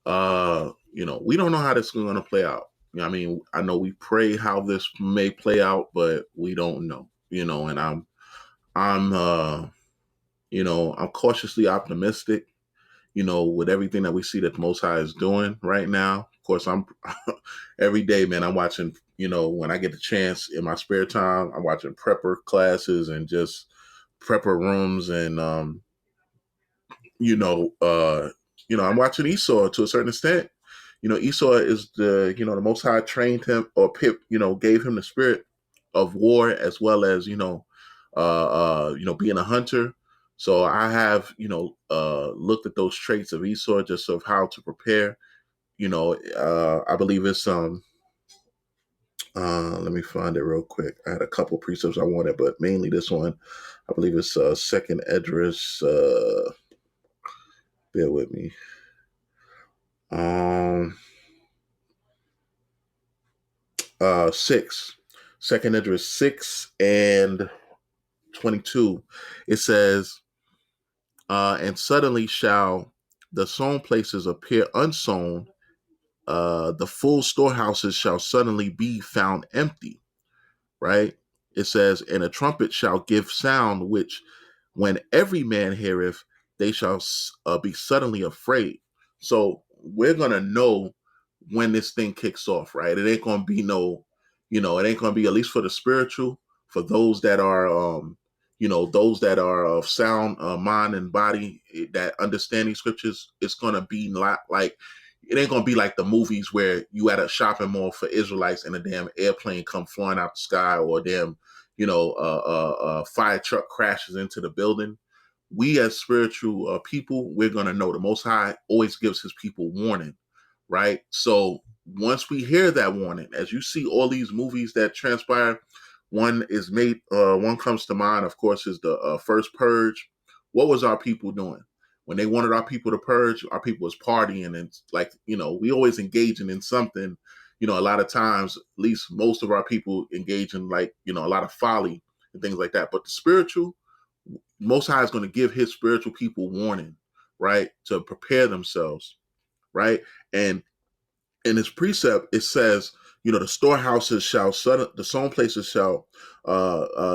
We don't know how this is going to play out. I mean, I know we pray how this may play out, but we don't know. And I'm cautiously optimistic. With everything that we see that the Most High is doing right now. Of course, I'm every day, man. I'm watching. When I get the chance in my spare time, I'm watching prepper classes and just prepper rooms, and I'm watching Esau to a certain extent. Esau is the Most High trained him, or gave him the spirit of war, as well as being a hunter. So I have looked at those traits of Esau, just of how to prepare. I believe it's let me find it real quick. I had a couple precepts I wanted, but mainly this one. I believe it's Second Esdras. Bear with me. 6. Second Esdras 6 and 22. It says, and suddenly shall the sown places appear unsown. The full storehouses shall suddenly be found empty. Right? It says, and a trumpet shall give sound, which when every man heareth, they shall be suddenly afraid. So we're going to know when this thing kicks off, right? It ain't going to be it ain't going to be, at least for the spiritual, for those that are, those that are of sound mind and body that understanding scriptures, it's gonna be like it ain't gonna be like the movies where you at a shopping mall for Israelites and a damn airplane come flying out the sky, or a damn, fire truck crashes into the building. We as spiritual people, we're gonna know the Most High always gives His people warning, right? So once we hear that warning, as you see all these movies that transpire, one comes to mind, of course, is the first Purge. What was our people doing? When they wanted our people to purge, our people was partying, and like, we always engaging in something. A lot of times, at least most of our people engage in like, a lot of folly and things like that. But the spiritual, Most High is going to give His spiritual people warning, right, to prepare themselves, right? And in His precept, it says, the storehouses the sown places shall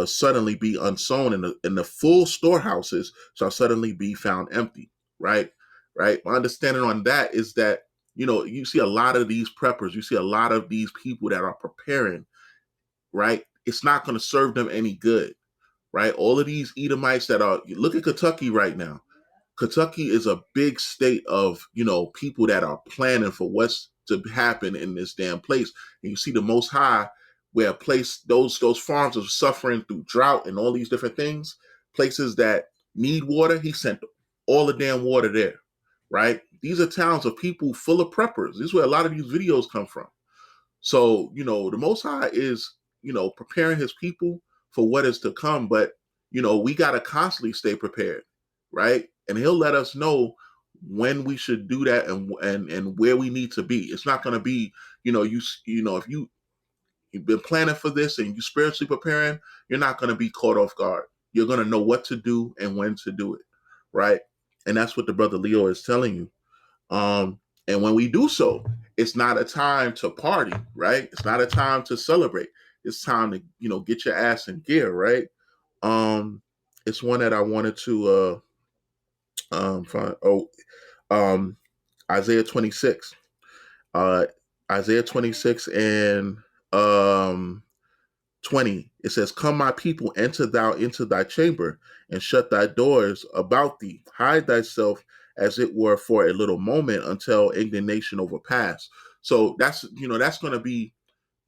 suddenly be unsown, and the full storehouses shall suddenly be found empty, right? Right. My understanding on that is that, you see a lot of these preppers, you see a lot of these people that are preparing, right? It's not going to serve them any good, right? All of these Edomites look at Kentucky right now. Kentucky is a big state of, people that are planning for what's to happen in this damn place. And you see the Most High, where a place, those farms are suffering through drought and all these different things, places that need water, He sent all the damn water there, right? These are towns of people full of preppers. This is where a lot of these videos come from. So, the Most High is, preparing His people for what is to come. But, we got to constantly stay prepared, right? And He'll let us know when we should do that and where we need to be. It's not going to be, if you've been planning for this and you spiritually preparing, you're not going to be caught off guard. You're going to know what to do and when to do it, right? And that's what the brother Leo is telling you. And when we do so, it's not a time to party, right? It's not a time to celebrate. It's time to, get your ass in gear, right? It's one that I wanted to find. Isaiah 26. Isaiah 26 and 20. It says, "Come, my people, enter thou into thy chamber, and shut thy doors about thee. Hide thyself as it were for a little moment, until indignation overpass." So that's going to be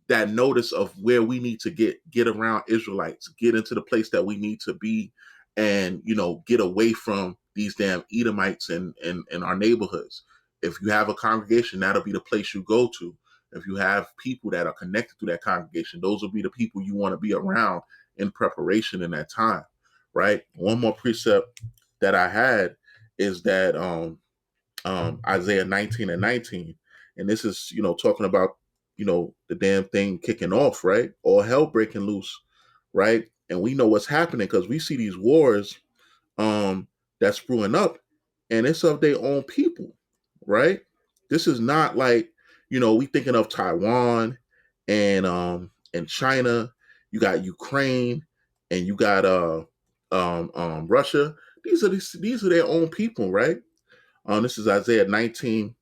that notice of where we need to get around Israelites, get into the place that we need to be, and get away from these damn Edomites in our neighborhoods. If you have a congregation, that'll be the place you go to. If you have people that are connected to that congregation, those will be the people you want to be around in preparation in that time, right? One more precept that I had is that Isaiah 19 and 19. And this is, talking about, the damn thing kicking off, right? All hell breaking loose, right? And we know what's happening because we see these wars that's brewing up, and it's of their own people, right? This is not like, we thinking of Taiwan and China. You got Ukraine and you got Russia. These are their own people, right? This is Isaiah 19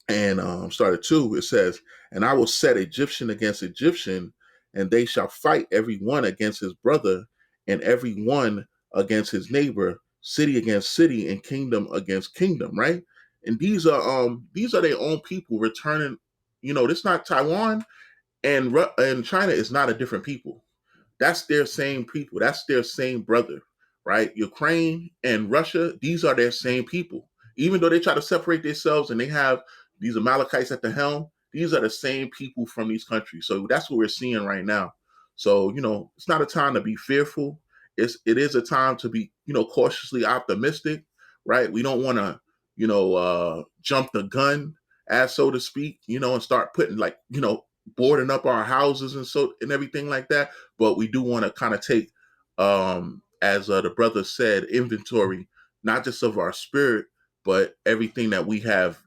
and started 2. It says, "And I will set Egyptian against Egyptian, and they shall fight every one against his brother, and every one against his neighbor, city against city, and kingdom against kingdom," right? And these are their own people returning. It's not Taiwan and China is not a different people. That's their same people. That's their same brother, right? Ukraine and Russia, these are their same people. Even though they try to separate themselves and they have these Amalekites at the helm, these are the same people from these countries. So that's what we're seeing right now. So, it's not a time to be fearful. It is a time to be, cautiously optimistic, right? We don't want to, jump the gun, as so to speak, and start putting boarding up our houses and everything like that. But we do want to kind of take, as the brother said, inventory, not just of our spirit, but everything that we have,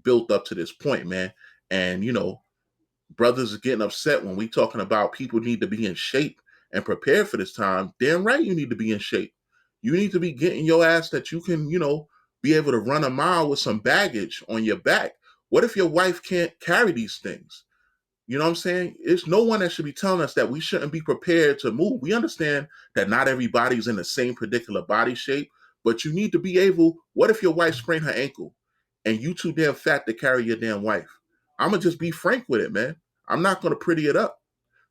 built up to this point, man. And, brothers are getting upset when we talking about people need to be in shape and prepared for this time. Damn right you need to be in shape. You need to be getting your ass that you can, be able to run a mile with some baggage on your back. What if your wife can't carry these things? You know what I'm saying? It's no one that should be telling us that we shouldn't be prepared to move. We understand that not everybody's in the same particular body shape, But you need to be able, what if your wife sprained her ankle and you too damn fat to carry your damn wife? I'm going to just be frank with it, man. I'm not going to pretty it up,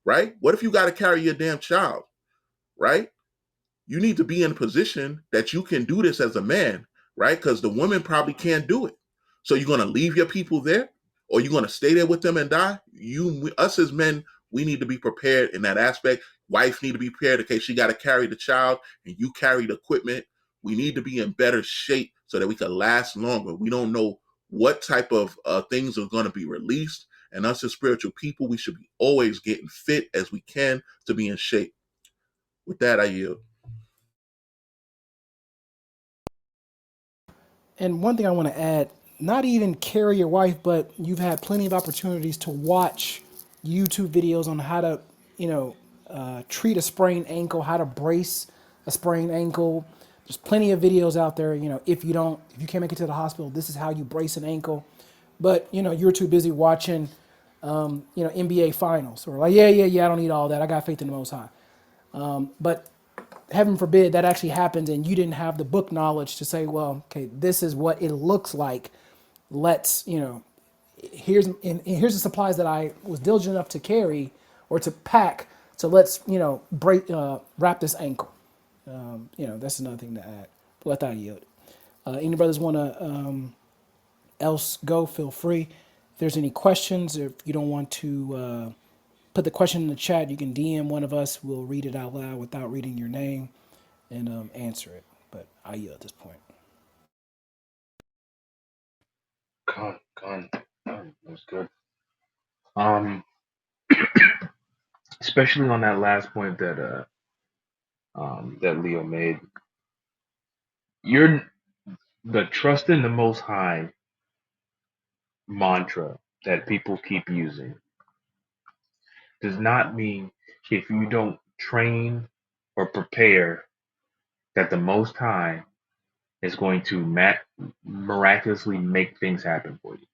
right? What if you got to carry your damn child, right? You need to be in a position that you can do this as a man, right? Because the women probably can't do it. So you're going to leave your people there, or you're going to stay there with them and die? Us as men, we need to be prepared in that aspect. Wife need to be prepared in case she got to carry the child and you carry the equipment. We need to be in better shape so that we can last longer. We don't know what type of things are going to be released. And us as spiritual people, we should be always getting fit as we can to be in shape. With that, I yield. And one thing I want to add, not even carry your wife, but you've had plenty of opportunities to watch YouTube videos on how to, treat a sprained ankle, how to brace a sprained ankle. There's plenty of videos out there. If you can't make it to the hospital, this is how you brace an ankle. But you're too busy watching, NBA finals, or like, yeah, I don't need all that. I got faith in the Most High. But heaven forbid that actually happens and you didn't have the book knowledge to say, well, okay, this is what it looks like. Let's, here's the supplies that I was diligent enough to carry or to pack. So let's, wrap this ankle. That's another thing to add. But let that yield. Any brothers want to else go, feel free. If there's any questions, if you don't want to put the question in the chat, you can DM one of us. We'll read it out loud without reading your name and answer it. But I yield at this point. Con. That's good. Especially on that last point that Leo made. You're the trust in the Most High mantra that people keep using does not mean if you don't train or prepare that the Most High is going to miraculously make things happen for you.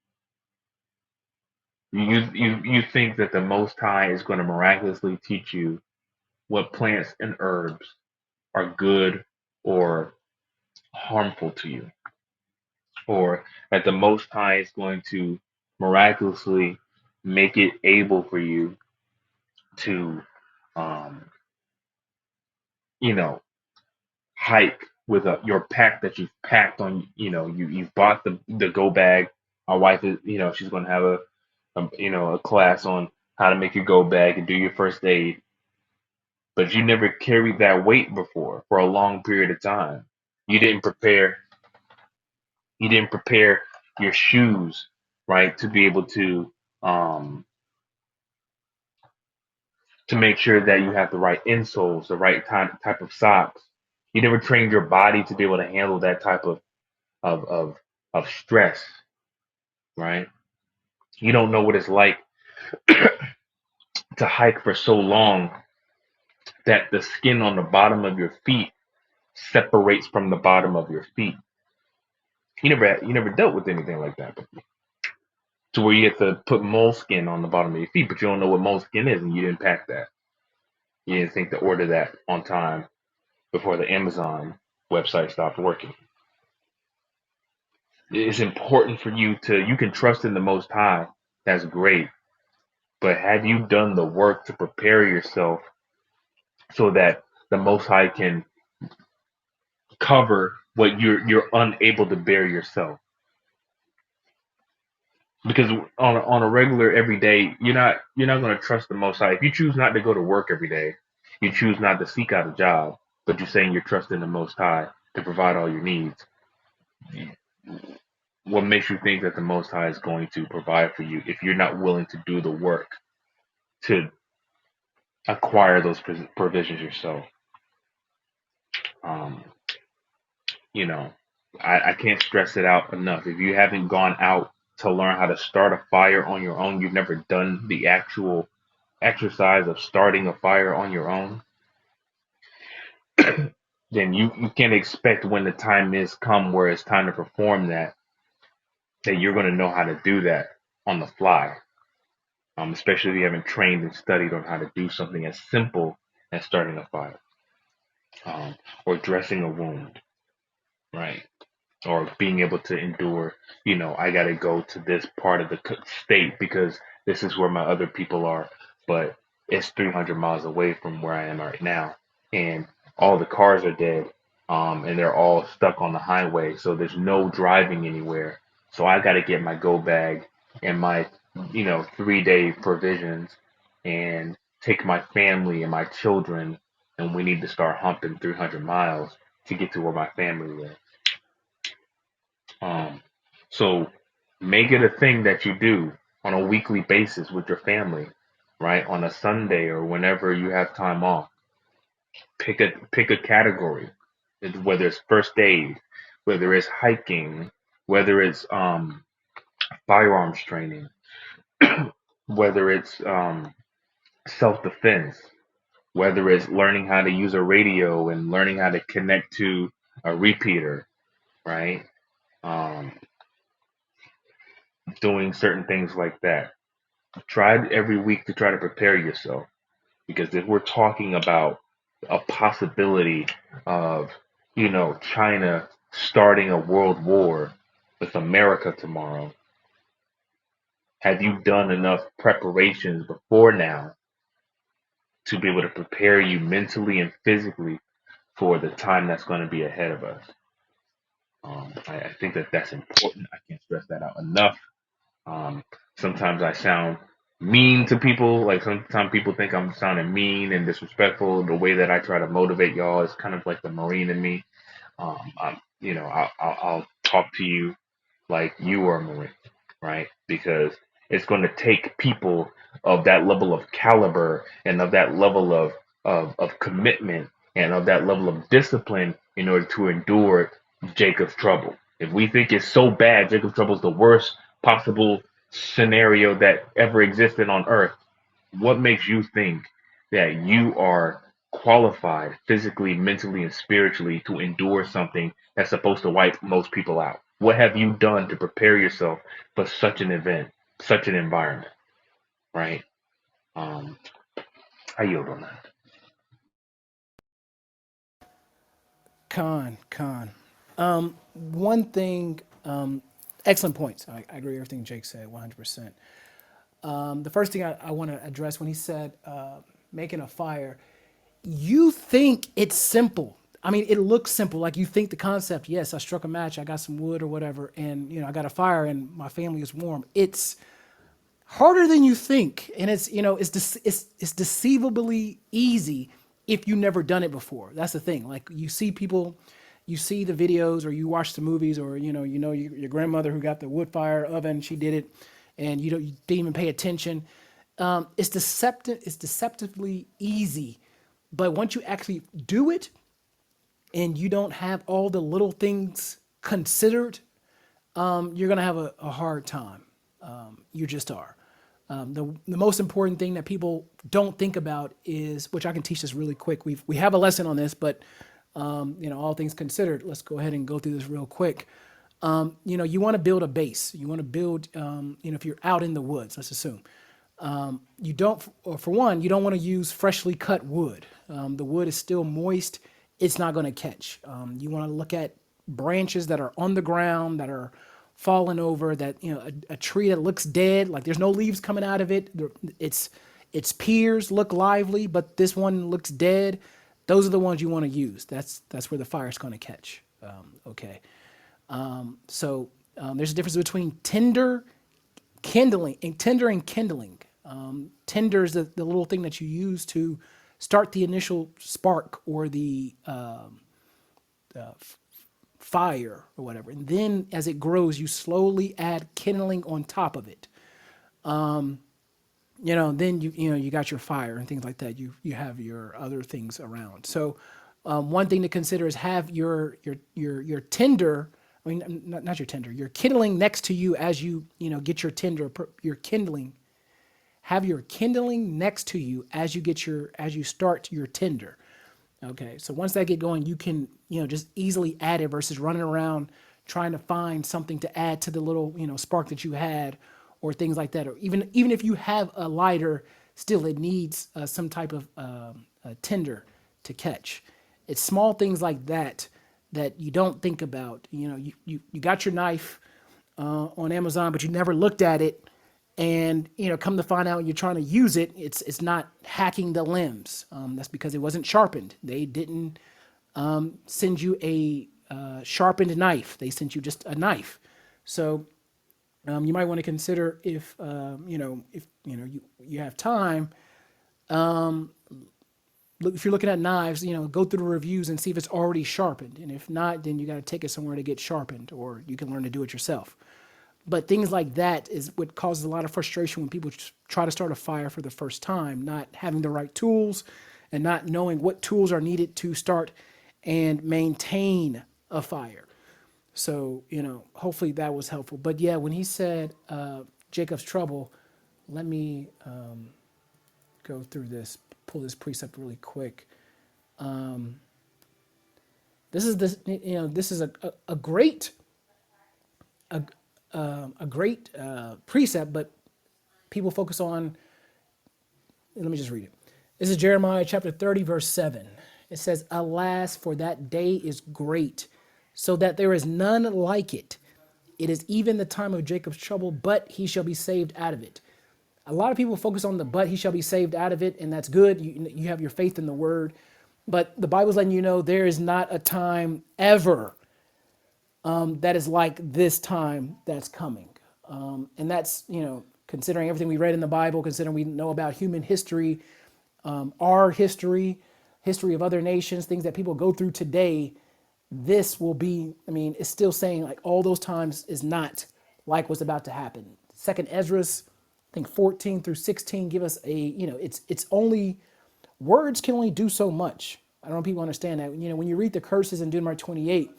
You think that the Most High is going to miraculously teach you what plants and herbs are good or harmful to you, or that the Most High is going to miraculously make it able for you to, um, you know, hike with your pack that you've packed on. You've bought the go bag. My wife is, she's going to have a class on how to make your go bag and do your first aid, but you never carried that weight before for a long period of time. You didn't prepare. You didn't prepare your shoes, right, to be able um, to make sure that you have the right insoles, the right type of socks. You never trained your body to be able to handle that type of of of stress, right? You don't know what it's like to hike for so long that the skin on the bottom of your feet separates from the bottom of your feet. You never dealt with anything like that before. To where you have to put moleskin on the bottom of your feet, but you don't know what moleskin is, and you didn't pack that. You didn't think to order that on time before the Amazon website stopped working. It's important for you can trust in the Most High. That's great. But have you done the work to prepare yourself so that the Most High can cover what you're unable to bear yourself? Because on a regular everyday, you're not going to trust the Most High. If you choose not to go to work every day, you choose not to seek out a job, but you're saying you're trusting the Most High to provide all your needs. What makes you think that the Most High is going to provide for you if you're not willing to do the work to acquire those provisions yourself? Um, you know, I can't stress it out enough. If you haven't gone out to learn how to start a fire on your own, you've never done the actual exercise of starting a fire on your own, then you can't expect when the time is come where it's time to perform that you're going to know how to do that on the fly. Especially if you haven't trained and studied on how to do something as simple as starting a fire, or dressing a wound. right? Or being able to endure, I got to go to this part of the state because this is where my other people are, but it's 300 miles away from where I am right now, and all the cars are dead, and they're all stuck on the highway, so there's no driving anywhere. So I got to get my go bag and my, 3-day provisions, and take my family and my children, and we need to start humping 300 miles to get to where my family lives. Um, so make it a thing that you do on a weekly basis with your family, right? On a Sunday or whenever you have time off. Pick a category, whether it's first aid, whether it's hiking, whether it's firearms training, whether it's self defense, whether it's learning how to use a radio and learning how to connect to a repeater, right? Um, doing certain things like that. Try every week to try to prepare yourself, because if we're talking about a possibility of, China starting a world war with America tomorrow, have you done enough preparations before now to be able to prepare you mentally and physically for the time that's going to be ahead of us? I think that that's important. I can't stress that out enough. Um, Sometimes I sound mean to people. Like sometimes people think I'm sounding mean and disrespectful. The way that I try to motivate y'all is kind of like the Marine in me. I'll talk to you like you are a Marine, right? Because it's going to take people of that level of caliber and of that level of commitment and of that level of discipline in order to endure Jacob's trouble. If we think it's so bad, Jacob's trouble is the worst possible scenario that ever existed on earth, what makes you think that you are qualified physically, mentally, and spiritually to endure something that's supposed to wipe most people out? What have you done to prepare yourself for such an event, such an environment, right? Um, I yield on that. Con. One thing, excellent points. I agree with everything Jake said, 100%. The first thing I want to address when he said making a fire, you think it's simple. I mean, it looks simple. Like you think the concept, yes, I struck a match, I got some wood or whatever, and I got a fire and my family is warm. It's harder than you think, and it's deceivably easy if you never done it before. That's the thing. Like you see people, you see the videos, or you watch the movies, or your grandmother who got the wood fire oven, she did it, and you didn't even pay attention. It's deceptive. It's deceptively easy, but once you actually do it, and you don't have all the little things considered, you're gonna have a hard time. You just are. The most important thing that people don't think about is, which I can teach this really quick. We have a lesson on this, but all things considered, let's go ahead and go through this real quick. You want to build a base. You want to build, if you're out in the woods, let's assume, you don't, or for one, you don't want to use freshly cut wood. The wood is still moist. It's not going to catch. You want to look at branches that are on the ground, that are fallen over, that a tree that looks dead, like there's no leaves coming out of it. Its peers look lively, but this one looks dead. Those are the ones you want to use. That's where the fire's going to catch. Okay. So there's a difference between tinder and kindling. Tinder is the little thing that you use to start the initial spark or the fire or whatever. And then as it grows, you slowly add kindling on top of it. Then you got your fire and things like that. You have your other things around. So one thing to consider is have your tinder. I mean, not your tinder. Your kindling next to you as you get your tinder. Your kindling. Have your kindling next to you as you start your tinder. Okay, so once that get going, you can just easily add it versus running around trying to find something to add to the little spark that you had, or things like that. Or even if you have a lighter, still it needs some type of tinder to catch. It's small things like that that you don't think about. You know, you got your knife on Amazon, but you never looked at it, and you know, come to find out when you're trying to use it, it's not hacking the limbs. That's because it wasn't sharpened. They didn't send you a sharpened knife. They sent you just a knife. So you might want to consider if you have time. Look, if you're looking at knives, go through the reviews and see if it's already sharpened. And if not, then you got to take it somewhere to get sharpened, or you can learn to do it yourself. But things like that is what causes a lot of frustration when people try to start a fire for the first time, not having the right tools and not knowing what tools are needed to start and maintain a fire. So, hopefully that was helpful. But yeah, when he said Jacob's trouble, let me go through this, pull this precept really quick. This is a great precept, but people focus on. Let me just read it. This is Jeremiah chapter 30, verse 7. It says, "Alas, for that day is great, so that there is none like it. It is even the time of Jacob's trouble, but he shall be saved out of it." A lot of people focus on the "but he shall be saved out of it," and that's good. You have your faith in the word. But the Bible's letting you know there is not a time ever that is like this time that's coming. And that's, considering everything we read in the Bible, considering we know about human history, our history of other nations, things that people go through today, this will be, it's still saying like all those times is not like what's about to happen. Second Ezra's, I think 14 through 16 give us it's only, words can only do so much. I don't know if people understand that. When you read the curses in Deuteronomy 28,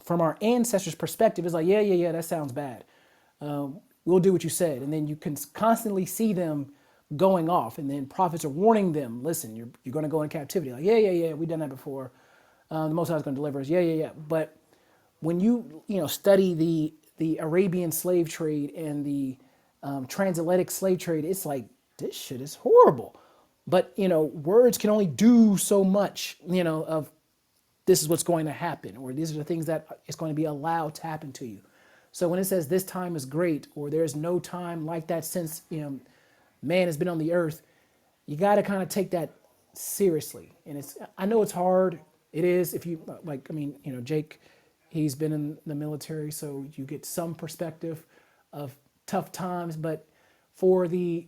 from our ancestors' perspective, it's like, yeah, that sounds bad. We'll do what you said. And then you can constantly see them going off. And then prophets are warning them, listen, you're going to go in captivity. Like, yeah, we've done that before. The Most High is going to deliver us. Yeah. But when you study the Arabian slave trade and the transatlantic slave trade, it's like, this shit is horrible. But, words can only do so much, of this is what's going to happen, or these are the things that is going to be allowed to happen to you. So when it says this time is great, or there's no time like that since, man has been on the earth, you got to kind of take that seriously. And I know it's hard. It is. If you Jake, he's been in the military, so you get some perspective of tough times, but for the,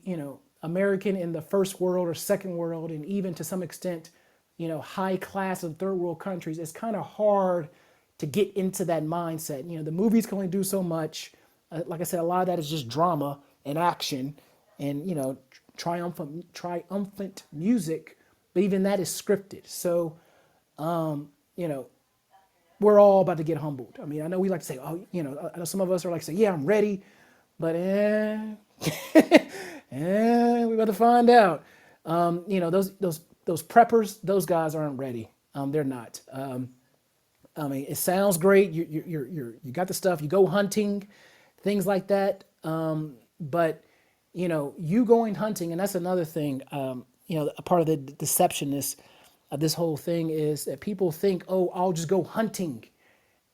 American in the first world or second world, and even to some extent, high class of third world countries, it's kind of hard to get into that mindset. The movies can only do so much. Like I said, a lot of that is just drama and action and, triumphant music, but even that is scripted. So, we're all about to get humbled. I know we like to say, I know some of us are like, say, yeah, I'm ready, but we're about to find out. Those preppers, those guys aren't ready. They're not. It sounds great. You got the stuff. You go hunting, things like that. But you going hunting, and that's another thing. A part of the deceptionness of this whole thing is that people think, oh, I'll just go hunting,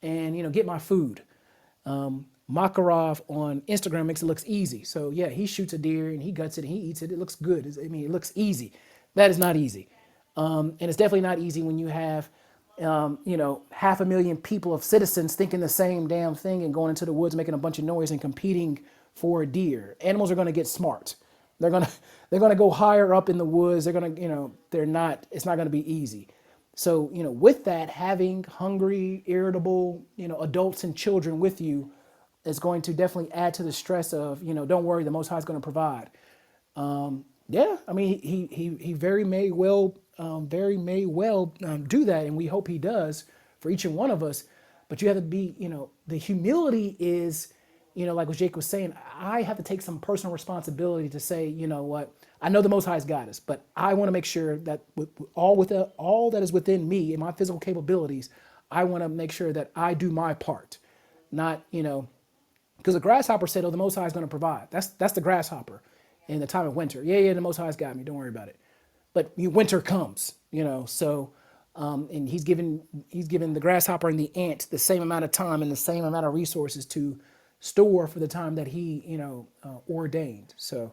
and get my food. Makarov on Instagram makes it look easy. So yeah, he shoots a deer and he guts it and he eats it. It looks good. It looks easy. That is not easy. And it's definitely not easy when you have, 500,000 people of citizens thinking the same damn thing and going into the woods, making a bunch of noise and competing for a deer. Animals are going to get smart. They're going to go higher up in the woods. They're going to, it's not going to be easy. So, with that, having hungry, irritable, adults and children with you is going to definitely add to the stress of, don't worry, the Most High is going to provide. He very may well do that, and we hope he does for each and one of us. But you have to be, the humility is, like what Jake was saying, I have to take some personal responsibility to say, you know what, I know the Most High's got us, but I want to make sure that with all that is within me and my physical capabilities, I want to make sure that I do my part, not, because the grasshopper said, oh, the Most High is going to provide. That's the grasshopper in the time of winter. Yeah, the Most High's got me. Don't worry about it. But winter comes, so And he's given the grasshopper and the ant the same amount of time and the same amount of resources to store for the time that he ordained. So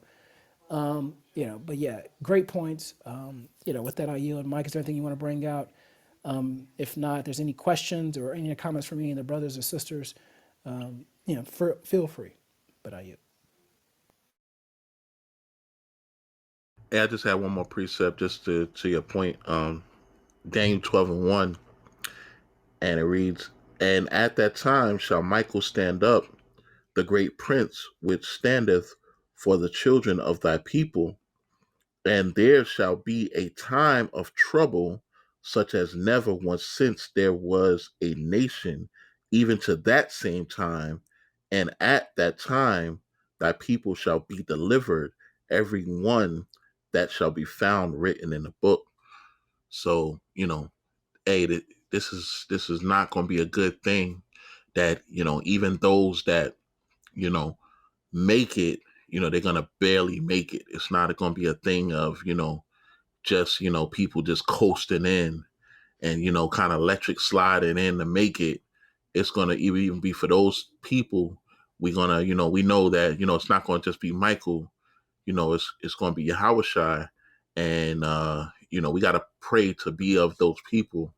but yeah, great points. With that, I yield. Mike, is there anything you want to bring out? If not, if there's any questions or any comments from me and the brothers or sisters, feel free. But I yield. Yeah, I just had one more precept just to your point. Daniel 12:1, and it reads, "And at that time shall Michael stand up, the great prince which standeth for the children of thy people, and there shall be a time of trouble, such as never once since there was a nation, even to that same time. And at that time, thy people shall be delivered, every one that shall be found written in the book." So, hey, this is not going to be a good thing. That even those that you know make it, they're going to barely make it. It's not going to be a thing of just people just coasting in and kind of electric sliding in to make it. It's going to even be for those people. We're going to we know that it's not going to just be Michael. It's going to be Yahushua. And we got to pray to be of those people,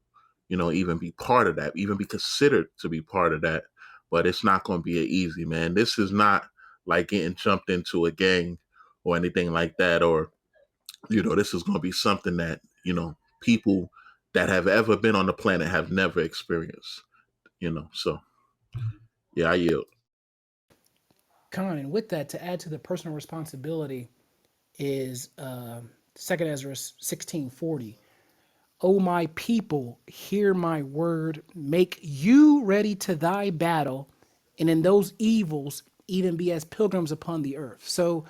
even be part of that, even be considered to be part of that. But it's not going to be easy, man. This is not like getting jumped into a gang or anything like that. Or this is going to be something that people that have ever been on the planet have never experienced. So yeah, I yield. And with that, to add to the personal responsibility is 2 Ezra 16:40. O my people, hear my word, make you ready to thy battle, and in those evils, even be as pilgrims upon the earth. So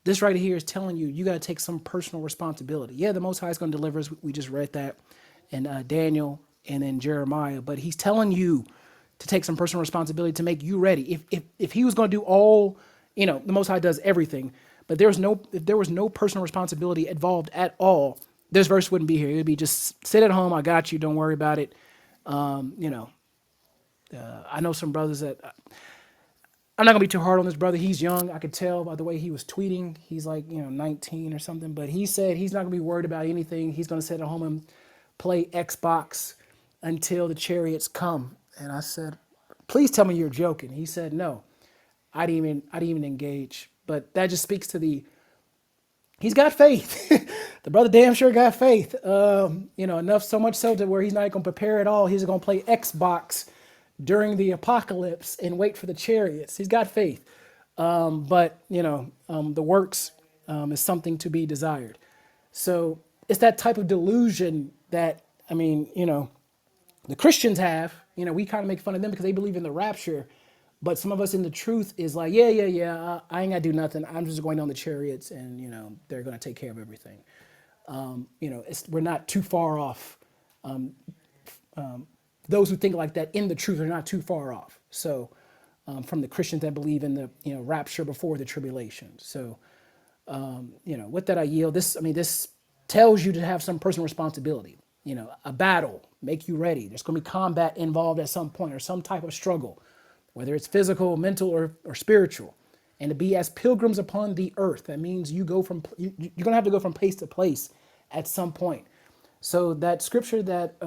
this right here is telling you, you got to take some personal responsibility. Yeah, the Most High is going to deliver us. We just read that in Daniel and in Jeremiah, but he's telling you to take some personal responsibility to make you ready. If he was going to do all, the Most High does everything, but if there was no personal responsibility involved at all, this verse wouldn't be here. It would be just sit at home. I got you. Don't worry about it. I know some brothers that I'm not gonna be too hard on this brother. He's young. I could tell by the way he was tweeting. He's like 19 or something. But he said he's not gonna be worried about anything. He's gonna sit at home and play Xbox until the chariots come. And I said, please tell me you're joking. He said no. I didn't even engage. But that just speaks to he's got faith. The brother damn sure got faith. Enough so much so to where he's not gonna prepare at all. He's gonna play Xbox during the apocalypse and wait for the chariots. He's got faith. But the works is something to be desired. So it's that type of delusion that, the Christians have. We kind of make fun of them because they believe in the rapture. But some of us in the truth is like, yeah, I ain't got to do nothing. I'm just going on the chariots and, they're going to take care of everything. We're not too far off. Those who think like that in the truth are not too far off. So from the Christians that believe in the rapture before the tribulation. So with that I yield. This tells you to have some personal responsibility. A battle, make you ready. There's going to be combat involved at some point or some type of struggle, whether it's physical, mental, or spiritual. And to be as pilgrims upon the earth. That means you're going to have to go from place to place at some point. So that scripture that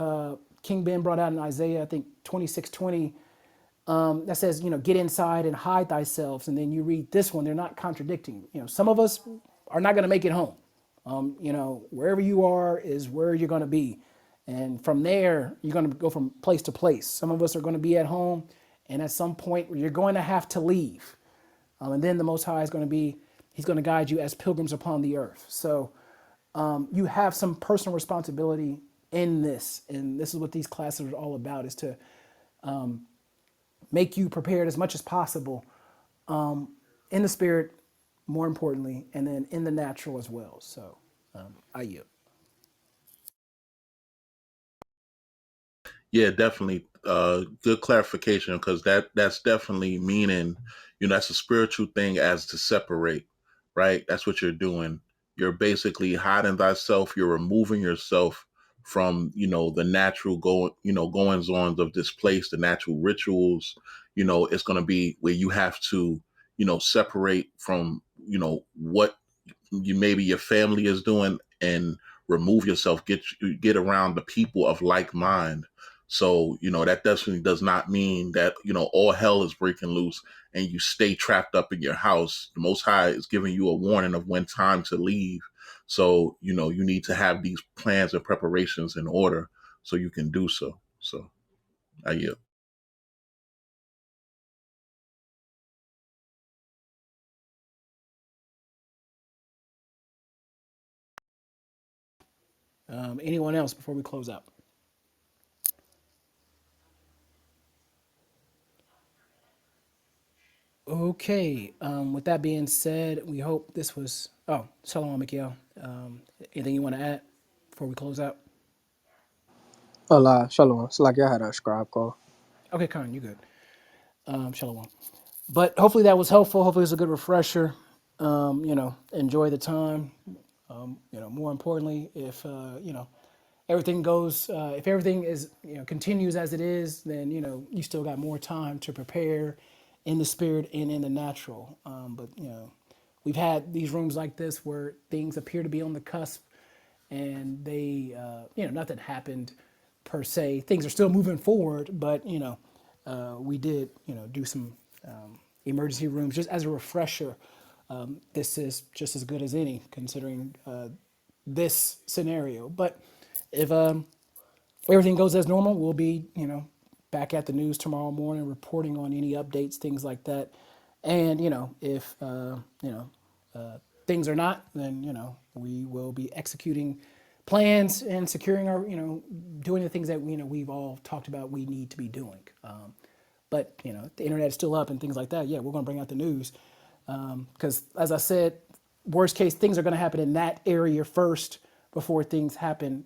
King Ben brought out in Isaiah, I think 26:20, that says, get inside and hide thyself. And then you read this one, they're not contradicting. Some of us are not going to make it home. Wherever you are is where you're going to be. And from there, you're going to go from place to place. Some of us are going to be at home. And at some point, you're going to have to leave. And then the Most High is going to he's going to guide you as pilgrims upon the earth. So you have some personal responsibility in this. And this is what these classes are all about, is to make you prepared as much as possible in the spirit, more importantly, and then in the natural as well. So I yield. Yeah, definitely. Good clarification, because that's definitely meaning, that's a spiritual thing as to separate, right? That's what you're doing. You're basically hiding thyself. You're removing yourself from, the natural goings on of this place, the natural rituals. It's going to be where you have to, separate from, what maybe your family is doing, and remove yourself, get around the people of like mind. So, that definitely does not mean that, all hell is breaking loose and you stay trapped up in your house. The Most High is giving you a warning of when time to leave. So, you need to have these plans and preparations in order so you can do so. So I yield. Anyone else before we close out? Okay. With that being said, we hope this was. Oh, Shalom, Mikhail. Anything you want to add before we close out? Allah, shalom. It's like I had a scribe call. Okay, Khan, you good. Shalom. But hopefully that was helpful. Hopefully it was a good refresher. Enjoy the time. More importantly, if everything goes, if everything is continues as it is, then you still got more time to prepare in the spirit and in the natural. But we've had these rooms like this where things appear to be on the cusp, and they nothing happened per se. Things are still moving forward, but we did do some emergency rooms just as a refresher. This is just as good as any considering this scenario. But if everything goes as normal, we'll be back at the news tomorrow morning, reporting on any updates, things like that. And if things are not, then we will be executing plans and securing our doing the things that we've all talked about we need to be doing. But if the internet is still up and things like that, yeah, we're going to bring out the news because, as I said, worst case things are going to happen in that area first before things happen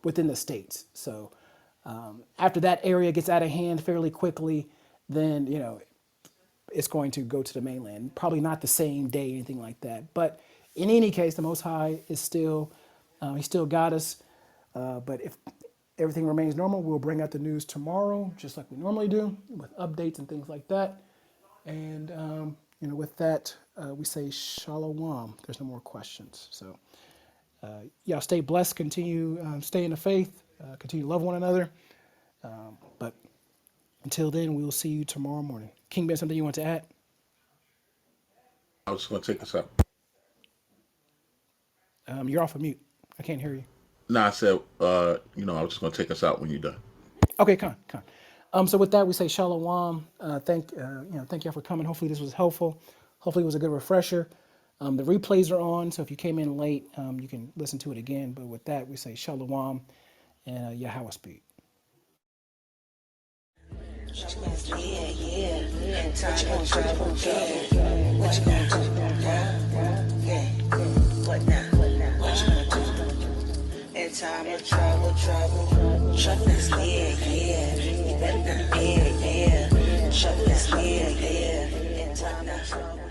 within the states. So after that area gets out of hand fairly quickly, then it's going to go to the mainland. Probably not the same day, anything like that. But in any case, the Most High is still He still got us. But if everything remains normal, we'll bring out the news tomorrow, just like we normally do, with updates and things like that. And with that, we say shalom. There's no more questions. So y'all stay blessed. Continue stay in the faith. Continue to love one another. But until then, we will see you tomorrow morning. King Ben, something you want to add? I was just going to take us out. You're off of mute. I can't hear you. No, I said, I was just going to take us out when you're done. Okay, come on. So with that, we say shalom. Thank y'all for coming. Hopefully this was helpful. Hopefully it was a good refresher. The replays are on, so if you came in late, you can listen to it again. But with that, we say shalom and Yahweh speak. Yeah. And time will travel, what you gonna do? Yeah. What now? What you gonna do? And time will travel. Chuck this, yeah. You better not, yeah. Chuck this, yeah. And time will travel.